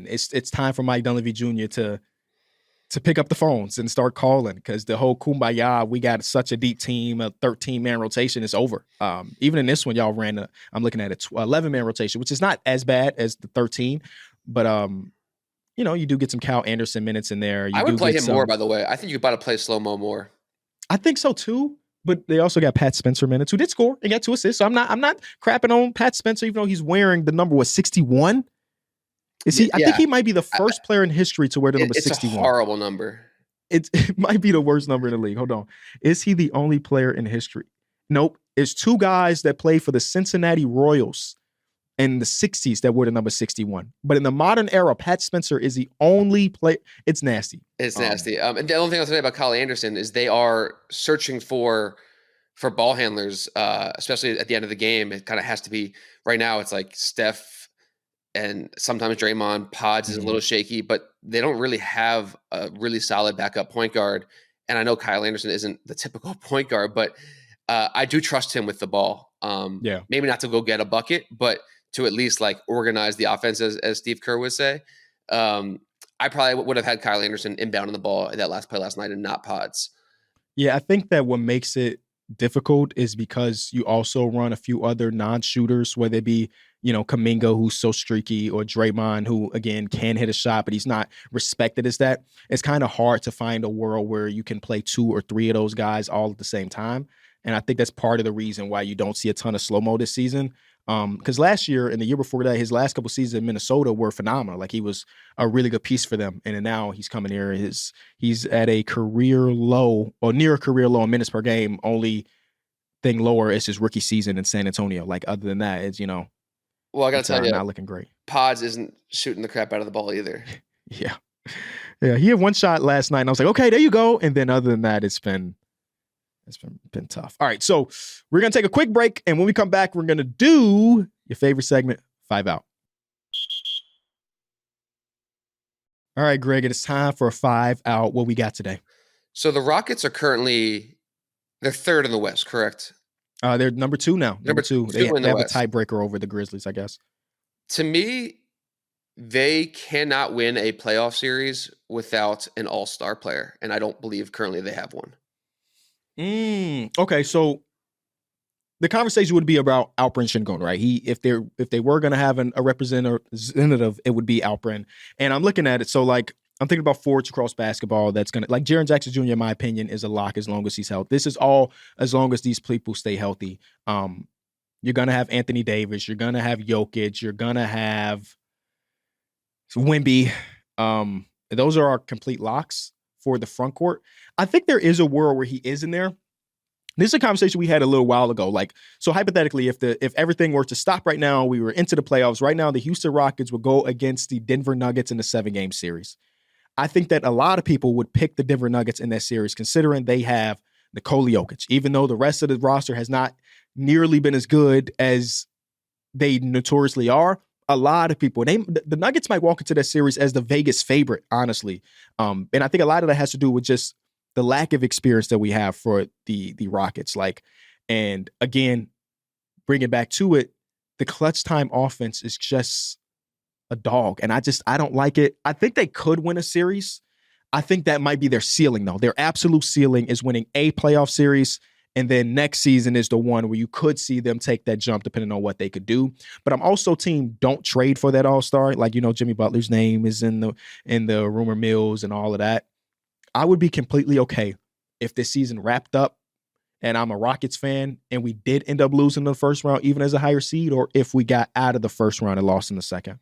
it's time for Mike Dunleavy Jr. to pick up the phones and start calling because the whole kumbaya, we got such a deep team, a 13-man rotation is over. Even in this one, y'all ran I'm looking at a 11-man rotation, which is not as bad as the 13, but you do get some Kyle Anderson minutes in there. I would play him more, by the way. I think you got to play slow-mo more. I think so too, but they also got Pat Spencer minutes, who did score and got 2 assists. So I'm not crapping on Pat Spencer, even though he's wearing the number 61. Is he? I think he might be the first player in history to wear the number 61. It's a horrible number. It might be the worst number in the league. Hold on. Is he the only player in history? Nope. It's 2 guys that played for the Cincinnati Royals in the 60s that wore the number 61. But in the modern era, Pat Spencer is the only player. It's nasty. It's nasty. And the only thing I'll say about Kyle Anderson is they are searching for ball handlers, especially at the end of the game. It kind of has to be right now. It's like Steph and sometimes Draymond. Pods is a little shaky, but they don't really have a really solid backup point guard. And I know Kyle Anderson isn't the typical point guard, but I do trust him with the ball. Maybe not to go get a bucket, but to at least like organize the offense, as Steve Kerr would say. I probably would have had Kyle Anderson inbounding the ball in that last play last night and not Pods. Yeah, I think that what makes it difficult is because you also run a few other non-shooters, whether it be Kuminga, who's so streaky, or Draymond, who again can hit a shot, but he's not respected as that. It's kind of hard to find a world where you can play 2 or 3 of those guys all at the same time. And I think that's part of the reason why you don't see a ton of slow-mo this season. Because last year and the year before that, his last couple seasons in Minnesota were phenomenal. Like he was a really good piece for them. And then now he's coming here. He's at a career low or near a career low in minutes per game. Only thing lower is his rookie season in San Antonio. Like other than that, it's well, I gotta tell you, not looking great. Pods isn't shooting the crap out of the ball either. Yeah. He had 1 shot last night, and I was like, okay, there you go. And then other than that, it's been tough. All right, so we're gonna take a quick break, and when we come back, we're gonna do your favorite segment, 5 Out. All right, Greg, it's time for a 5 Out. What we got today? So the Rockets are currently they're 3rd in the West, correct? They're number 2 now. Number 2. They have a West. tiebreaker over the Grizzlies, I guess. To me, they cannot win a playoff series without an all-star player, and I don't believe currently they have one. Okay, so the conversation would be about Alperen Sengun, right? If they were going to have a representative, it would be Alperen. And I'm looking at it, so like I'm thinking about forwards across basketball that's going to, like Jaren Jackson Jr., in my opinion, is a lock as long as he's healthy. This is all as long as these people stay healthy. You're going to have Anthony Davis. You're going to have Jokic. You're going to have Wemby. Those are our complete locks for the front court. I think there is a world where he is in there. This is a conversation we had a little while ago. Like, so hypothetically, if everything were to stop right now, we were into the playoffs right now, the Houston Rockets would go against the Denver Nuggets in the 7-game series. I think that a lot of people would pick the Denver Nuggets in that series, considering they have Nikola Jokic, even though the rest of the roster has not nearly been as good as they notoriously are. A lot of people, the Nuggets might walk into that series as the Vegas favorite, honestly. And I think a lot of that has to do with just the lack of experience that we have for the Rockets. And again, bring it back to it, the clutch time offense is just a dog. And I don't like it. I think they could win a series. I think that might be their ceiling, though. Their absolute ceiling is winning a playoff series. And then next season is the one where you could see them take that jump depending on what they could do. But I'm also team don't trade for that all-star. Jimmy Butler's name is in the rumor mills and all of that. I would be completely okay if this season wrapped up and I'm a Rockets fan and we did end up losing the first round even as a higher seed, or if we got out of the first round and lost in the second.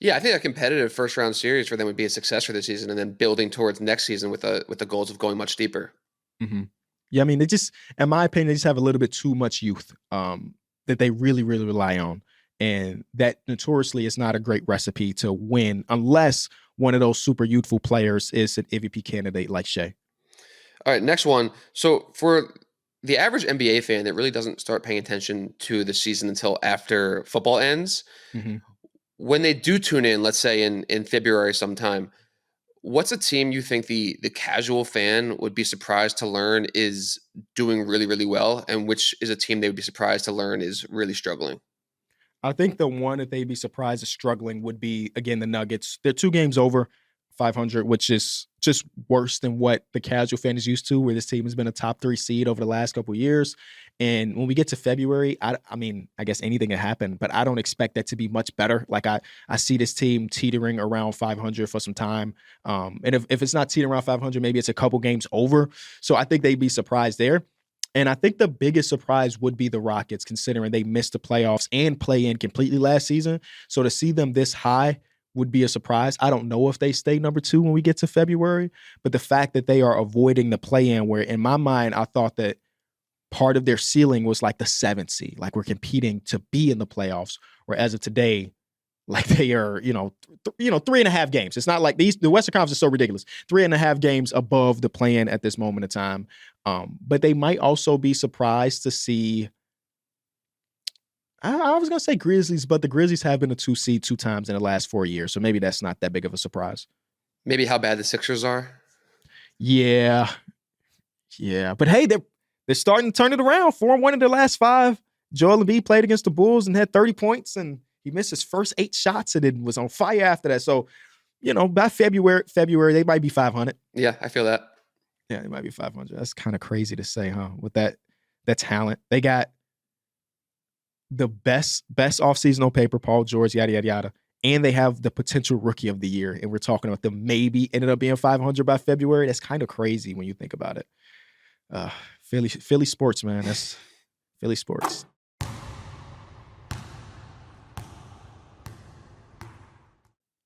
Yeah, I think a competitive first round series for them would be a success for this season, and then building towards next season with the goals of going much deeper. Mm-hmm. Yeah, I mean, they just, in my opinion, they just have a little bit too much youth that they really, really rely on. And that notoriously is not a great recipe to win unless one of those super youthful players is an MVP candidate like Shea. All right, next one. So for the average NBA fan that really doesn't start paying attention to the season until after football ends, when they do tune in, let's say in February sometime, what's a team you think the casual fan would be surprised to learn is doing really, really well, and which is a team they would be surprised to learn is really struggling? I think the one that they'd be surprised is struggling would be, again, the Nuggets. They're 2 games over 500, which is just worse than what the casual fan is used to, where this team has been a top 3 seed over the last couple of years. And when we get to February, I mean, I guess anything can happen, but I don't expect that to be much better. I see this team teetering around 500 for some time. And if it's not teetering around 500, maybe it's a couple games over. So I think they'd be surprised there. And I think the biggest surprise would be the Rockets, considering they missed the playoffs and play-in completely last season. So to see them this high would be a surprise. I don't know if they stay number 2 when we get to February, but the fact that they are avoiding the play-in, where in my mind, I thought that part of their ceiling was like the 7th seed, like we're competing to be in the playoffs, where as of today, like they are, 3.5 games. It's not like the Western Conference is so ridiculous. 3.5 games above the play-in at this moment in time. But they might also be surprised to see, I was going to say Grizzlies, but the Grizzlies have been a 2 seed 2 times in the last 4 years. So maybe that's not that big of a surprise. Maybe how bad the Sixers are. Yeah. But hey, they're starting to turn it around. 4-1 in their last 5. Joel Embiid played against the Bulls and had 30 points, and he missed his first 8 shots and then was on fire after that. So, by February, they might be 500. Yeah, I feel that. Yeah, they might be 500. That's kind of crazy to say, huh? With that talent. They got the best offseason on paper, Paul George, yada, yada, yada. And they have the potential rookie of the year. And we're talking about them maybe ended up being 500 by February. That's kind of crazy when you think about it. Philly sports, man. That's Philly sports.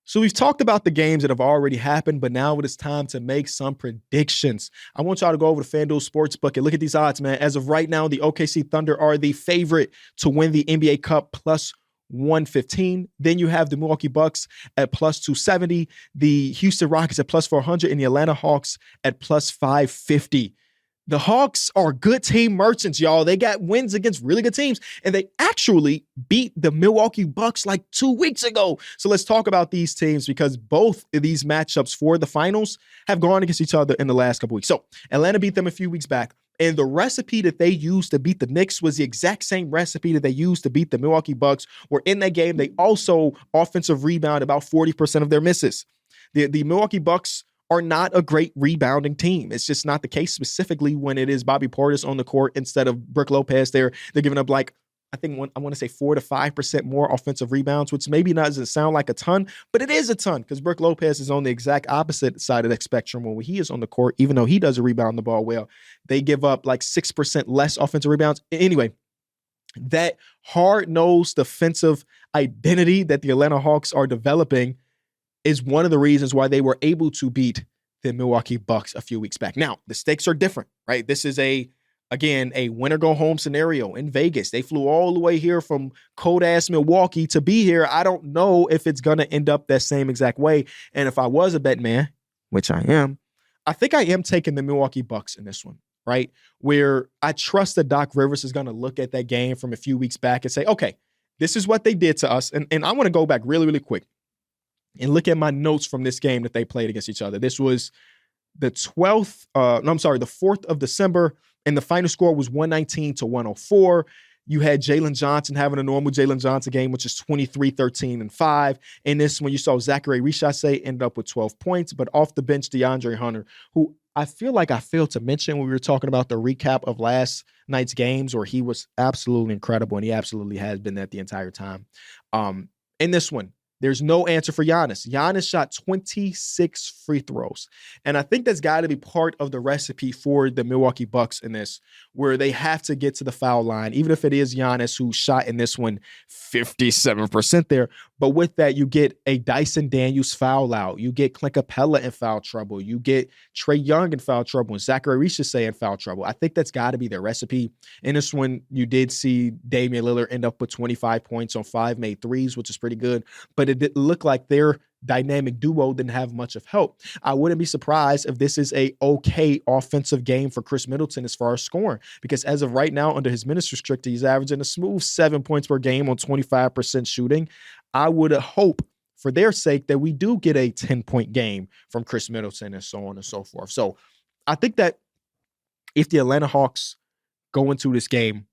So we've talked about the games that have already happened, but now it is time to make some predictions. I want y'all to go over to FanDuel Sportsbook and look at these odds, man. As of right now, the OKC Thunder are the favorite to win the NBA Cup, plus 115. Then you have the Milwaukee Bucks at plus 270, the Houston Rockets at plus 400, and the Atlanta Hawks at plus 550. The Hawks are good team merchants, y'all. They got wins against really good teams, and they actually beat the Milwaukee Bucks like 2 weeks ago. So let's talk about these teams, because both of these matchups for the finals have gone against each other in the last couple weeks. So Atlanta beat them a few weeks back, and the recipe that they used to beat the Knicks was the exact same recipe that they used to beat the Milwaukee Bucks, where in that game, they also offensive rebound about 40% of their misses. The Milwaukee Bucks are not a great rebounding team. It's just not the case, specifically when it is Bobby Portis on the court instead of Brook Lopez. They're giving up I want to say 4 to 5% more offensive rebounds, which maybe doesn't sound like a ton, but it is a ton, because Brook Lopez is on the exact opposite side of the spectrum when he is on the court. Even though he doesn't rebound the ball well, they give up like 6% less offensive rebounds. Anyway, that hard-nosed defensive identity that the Atlanta Hawks are developing is one of the reasons why they were able to beat the Milwaukee Bucks a few weeks back. Now, the stakes are different, right? This is a win or go home scenario in Vegas. They flew all the way here from cold-ass Milwaukee to be here. I don't know if it's going to end up that same exact way. And if I was a bet man, which I am, I think I am taking the Milwaukee Bucks in this one. right? Where I trust that Doc Rivers is going to look at that game from a few weeks back and say, okay, this is what they did to us. And I want to go back really, really quick and look at my notes from this game that they played against each other. This was the 4th of December, and the final score was 119-104. You had Jalen Johnson having a normal Jalen Johnson game, which is 23, 13, and 5. And this when you saw Zachary Richase ended up with 12 points, but off the bench, DeAndre Hunter, who I feel like I failed to mention when we were talking about the recap of last night's games, where he was absolutely incredible, and he absolutely has been that the entire time. In this one, there's no answer for Giannis. Giannis shot 26 free throws. And I think that's got to be part of the recipe for the Milwaukee Bucks in this, where they have to get to the foul line, even if it is Giannis who shot in this one 57% there. But with that, you get a Dyson Daniels foul out. You get Clint Capella in foul trouble. You get Trae Young in foul trouble and Zachary Richase in foul trouble. I think that's got to be their recipe. In this one, you did see Damian Lillard end up with 25 points on 5 made threes, which is pretty good. But it didn't look like their dynamic duo didn't have much of help. I wouldn't be surprised if this is a okay offensive game for Chris Middleton as far as scoring, because as of right now, under his minutes restricted, he's averaging a smooth 7 points per game on 25% shooting. I would hope for their sake that we do get a 10-point game from Chris Middleton and so on and so forth. So I think that if the Atlanta Hawks go into this game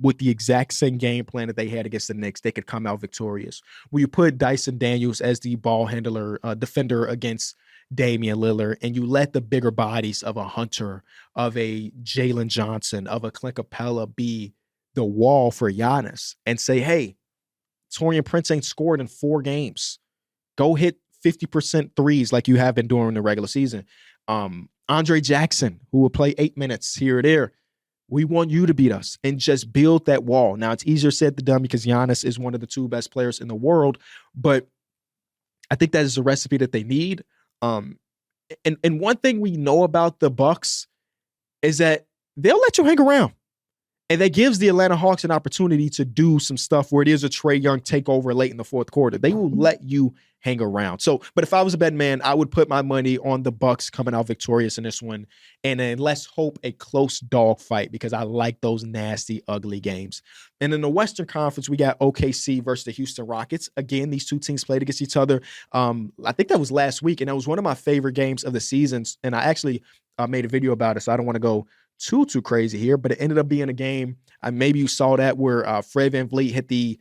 with the exact same game plan that they had against the Knicks, they could come out victorious. Where you put Dyson Daniels as the ball handler, defender against Damian Lillard, and you let the bigger bodies of a Hunter, of a Jalen Johnson, of a Clint Capella be the wall for Giannis and say, hey, Taurean Prince ain't scored in 4 games. Go hit 50% threes like you have been doing in the regular season. Andre Jackson, who will play 8 minutes here or there, we want you to beat us and just build that wall. Now, it's easier said than done because Giannis is one of the 2 best players in the world, but I think that is a recipe that they need. And one thing we know about the Bucks is that they'll let you hang around. And that gives the Atlanta Hawks an opportunity to do some stuff where it is a Trae Young takeover late in the 4th quarter. They will let you hang around. So, but if I was a betting man, I would put my money on the Bucks coming out victorious in this one. And then let's hope a close dog fight, because I like those nasty, ugly games. And in the Western Conference, we got OKC versus the Houston Rockets. Again, these 2 teams played against each other. I think that was last week, and that was one of my favorite games of the seasons. And I actually made a video about it, so I don't want to go too crazy here, but it ended up being a game. Maybe you saw that where Fred VanVleet hit the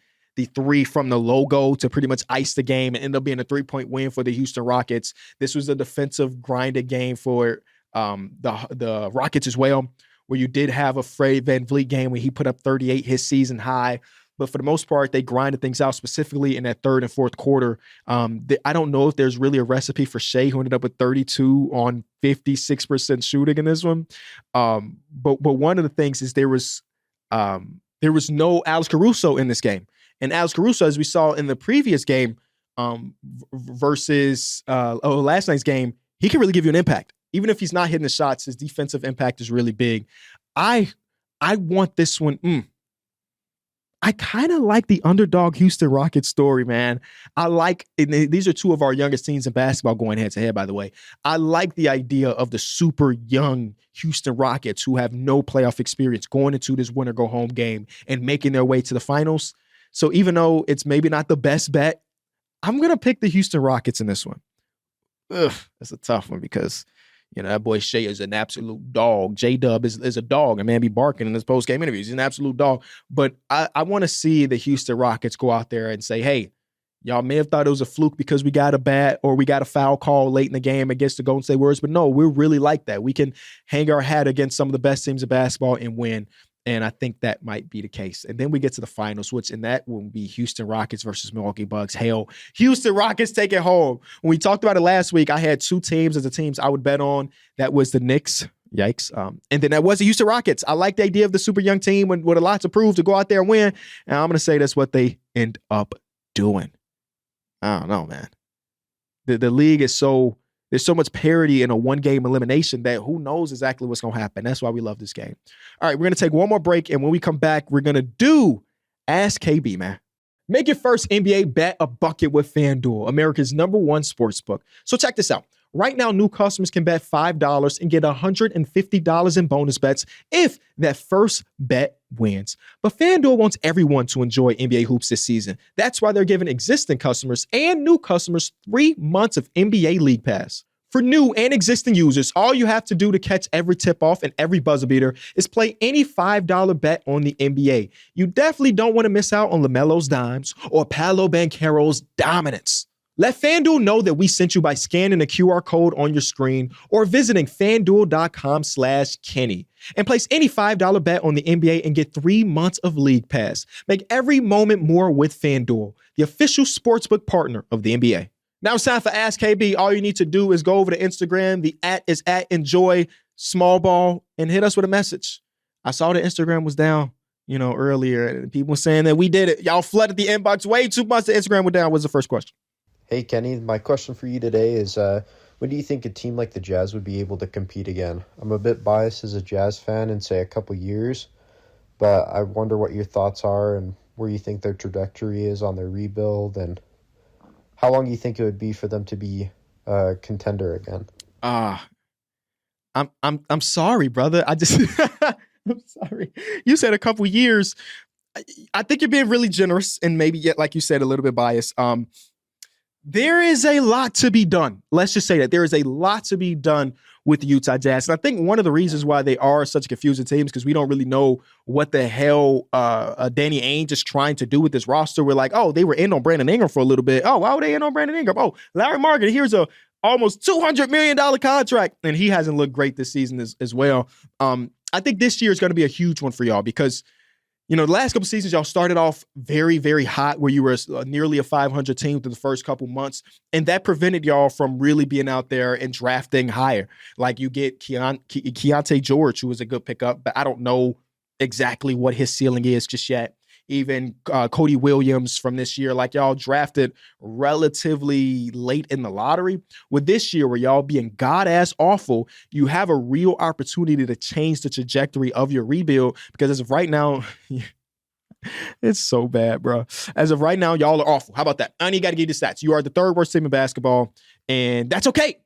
3 from the logo to pretty much ice the game and ended up being a 3-point win for the Houston Rockets. This was a defensive grinded game for the Rockets as well, where you did have a Fred VanVleet game where he put up 38, his season high. But for the most part, they grinded things out, specifically in that 3rd and 4th quarter. I don't know if there's really a recipe for Shea, who ended up with 32 on 56% shooting in this one. But one of the things is there was no Alex Caruso in this game. And Alex Caruso, as we saw in the previous game versus last night's game, he can really give you an impact. Even if he's not hitting the shots, his defensive impact is really big. I want this one. I kind of like the underdog Houston Rockets story, man. These are 2 of our youngest teams in basketball going head to head, by the way. I like the idea of the super young Houston Rockets who have no playoff experience going into this winner go home game and making their way to the finals. So even though it's maybe not the best bet, I'm going to pick the Houston Rockets in this one. That's a tough one because, that boy Shea is an absolute dog. J-Dub is a dog. A man be barking in his post-game interviews. He's an absolute dog. But I want to see the Houston Rockets go out there and say, hey, y'all may have thought it was a fluke because we got a bat or we got a foul call late in the game against the Golden State Warriors. But no, we're really like that. We can hang our hat against some of the best teams of basketball and win. And I think that might be the case. And then we get to the finals, and that will be Houston Rockets versus Milwaukee Bucks. Hell, Houston Rockets take it home. When we talked about it last week, I had 2 teams as the teams I would bet on. That was the Knicks. Yikes. And then that was the Houston Rockets. I like the idea of the super young team with a lot to prove to go out there and win. And I'm going to say that's what they end up doing. I don't know, man. The league is there's so much parity in a 1-game elimination that who knows exactly what's going to happen. That's why we love this game. All right, we're going to take one more break, and when we come back, we're going to do Ask KB, man. Make your first NBA bet a bucket with FanDuel, America's #1 sportsbook. So check this out. Right now, new customers can bet $5 and get $150 in bonus bets if that first bet wins. But FanDuel wants everyone to enjoy NBA hoops this season. That's why they're giving existing customers and new customers 3 months of NBA League Pass. For new and existing users, all you have to do to catch every tip-off and every buzzer beater is play any $5 bet on the NBA. You definitely don't want to miss out on LaMelo's dimes or Paolo Banchero's dominance. Let FanDuel know that we sent you by scanning the QR code on your screen or visiting FanDuel.com/Kenny and place any $5 bet on the NBA and get 3 months of League Pass. Make every moment more with FanDuel, the official sportsbook partner of the NBA. Now it's time for Ask KB. All you need to do is go over to Instagram. The @ is @enjoy_smallball and hit us with a message. I saw the Instagram was down, earlier, and people saying that we did it. Y'all flooded the inbox way too much. The Instagram went down. Was the first question. Hey, Kenny, my question for you today is, when do you think a team like the Jazz would be able to compete again? I'm a bit biased as a Jazz fan in, say, a couple years, but I wonder what your thoughts are and where you think their trajectory is on their rebuild and how long you think it would be for them to be a contender again. I'm sorry, brother. I'm sorry. You said a couple years. I think you're being really generous and maybe yet, like you said, a little bit biased. There is a lot to be done. Let's just say that there is a lot to be done with the Utah Jazz. And I think one of the reasons why they are such a confusing team is because we don't really know what the hell Danny Ainge is trying to do with this roster. We're like, oh, they were in on Brandon Ingram for a little bit. Oh, why were they in on Brandon Ingram? Oh, Larry Market, here's a almost $200 million contract. And he hasn't looked great this season as well. I think this year is going to be a huge one for y'all because the last couple seasons, y'all started off very, very hot where you were nearly a 500 team through the first couple months. And that prevented y'all from really being out there and drafting higher. Like you get Keontae George, who was a good pickup, but I don't know exactly what his ceiling is just yet. Even Cody Williams from this year, like y'all drafted relatively late in the lottery. With this year, where y'all being god-ass awful, you have a real opportunity to change the trajectory of your rebuild because as of right now, it's so bad, bro. As of right now, y'all are awful. How about that? I ain't got to give you the stats. You are the third worst team in basketball, and that's okay.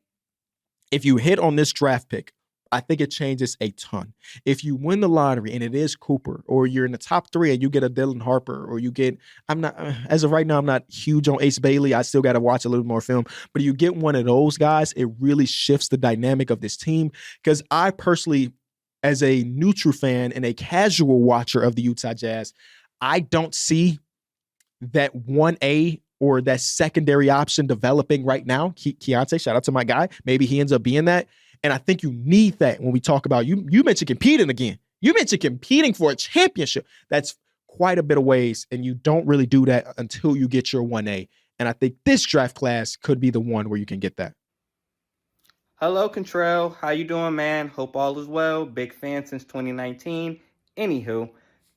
If you hit on this draft pick, I think it changes a ton. If you win the lottery and it is Cooper, or you're in the top 3 and you get a Dylan Harper, or you get, as of right now, I'm not huge on Ace Bailey. I still got to watch a little more film, but you get one of those guys, it really shifts the dynamic of this team. Because I personally, as a neutral fan and a casual watcher of the Utah Jazz, I don't see that 1A or that secondary option developing right now. Keontae, shout out to my guy. Maybe he ends up being that. And I think you need that when we talk about, you mentioned competing again. You mentioned competing for a championship. That's quite a bit of ways, and you don't really do that until you get your 1A. And I think this draft class could be the one where you can get that. Hello, Contrell. How you doing, man? Hope all is well. Big fan since 2019. Anywho,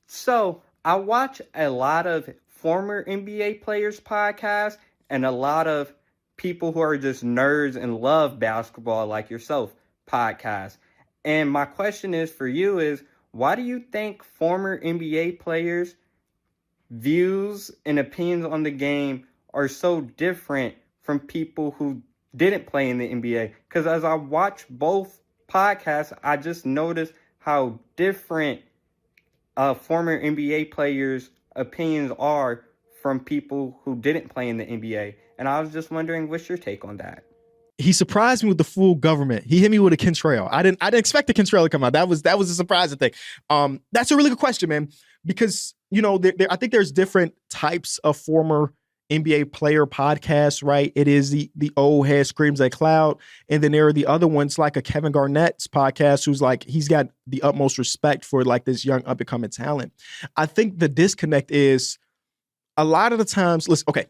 so I watch a lot of former NBA players' podcasts and a lot of people who are just nerds and love basketball like yourself podcast. And my question is for you is, why do you think former NBA players' views and opinions on the game are so different from people who didn't play in the NBA? Because as I watch both podcasts, I just noticed how different former NBA players' opinions are from people who didn't play in the NBA. And I was just wondering, what's your take on that? He surprised me with the full government. He hit me with a Kentrell. I didn't expect the Kentrell to come out. That was a surprising thing. That's a really good question, man. Because I think there's different types of former NBA player podcasts, right? It is the old head screams at cloud, and then there are the other ones like a Kevin Garnett's podcast, who's like he's got the utmost respect for like this young up and coming talent. I think the disconnect is a lot of the times. Listen, okay.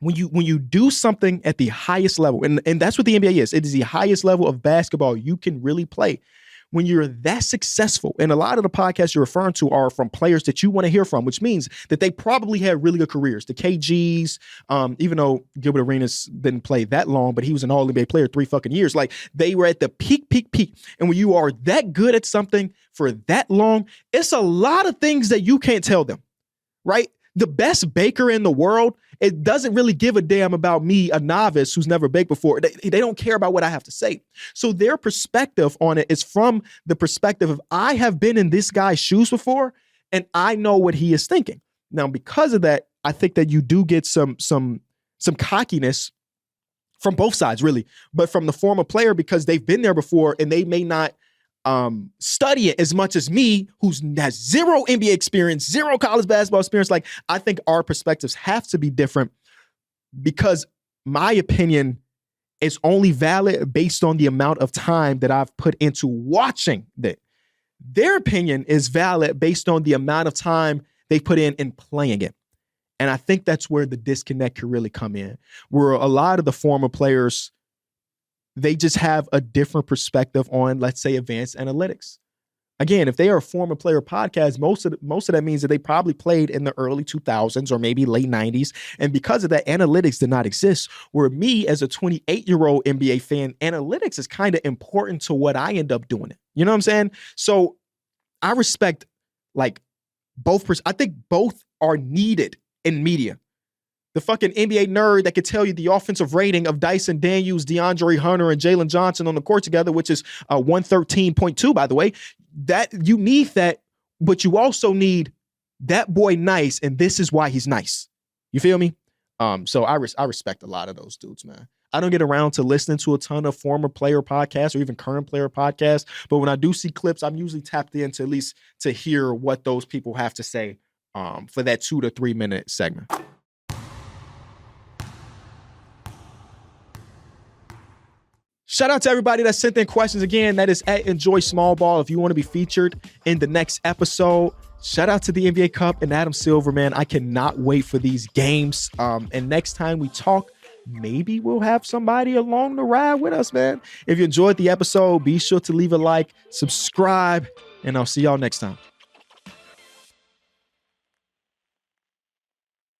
When you do something at the highest level, and that's what the NBA is, it is the highest level of basketball you can really play. When you're that successful, and a lot of the podcasts you're referring to are from players that you want to hear from, which means that they probably had really good careers. The KGs, even though Gilbert Arenas didn't play that long, but he was an All-NBA player 3 fucking years. Like they were at the peak. And when you are that good at something for that long, it's a lot of things that you can't tell them, right? The best baker in the world, it doesn't really give a damn about me, a novice who's never baked before. They don't care about what I have to say. So their perspective on it is from the perspective of, I have been in this guy's shoes before and I know what he is thinking. Now, because of that, I think that you do get some cockiness from both sides, really, but from the former player, because they've been there before and they may not study it as much as me, who's has zero NBA experience, zero college basketball experience. Like, I think our perspectives have to be different, because my opinion is only valid based on the amount of time that I've put into watching it. Their opinion is valid based on the amount of time they put in playing it. And I think that's where the disconnect could really come in, where a lot of the former players, they just have a different perspective on, let's say, advanced analytics. Again, if they are a former player podcast, most of that means that they probably played in the early 2000s or maybe late 90s. And because of that, analytics did not exist. Where me, as a 28-year-old NBA fan, analytics is kind of important to what I end up doing. You know what I'm saying? So I respect like both. I think both are needed in media. The fucking NBA nerd that could tell you the offensive rating of Dyson Daniels, DeAndre Hunter, and Jalen Johnson on the court together, which is 113.2, by the way. That you need that, but you also need that boy nice, and this is why he's nice. You feel me? So I respect a lot of those dudes, man. I don't get around to listening to a ton of former player podcasts or even current player podcasts, but when I do see clips, I'm usually tapped in to at least to hear what those people have to say for that 2 to 3 minute segment. Shout out to everybody that sent in questions. Again, that is at Enjoy Small Ball. If you want to be featured in the next episode, shout out to the NBA Cup and Adam Silver, man. I cannot wait for these games. And next time we talk, maybe we'll have somebody along the ride with us, man. If you enjoyed the episode, be sure to leave a like, subscribe, and I'll see y'all next time.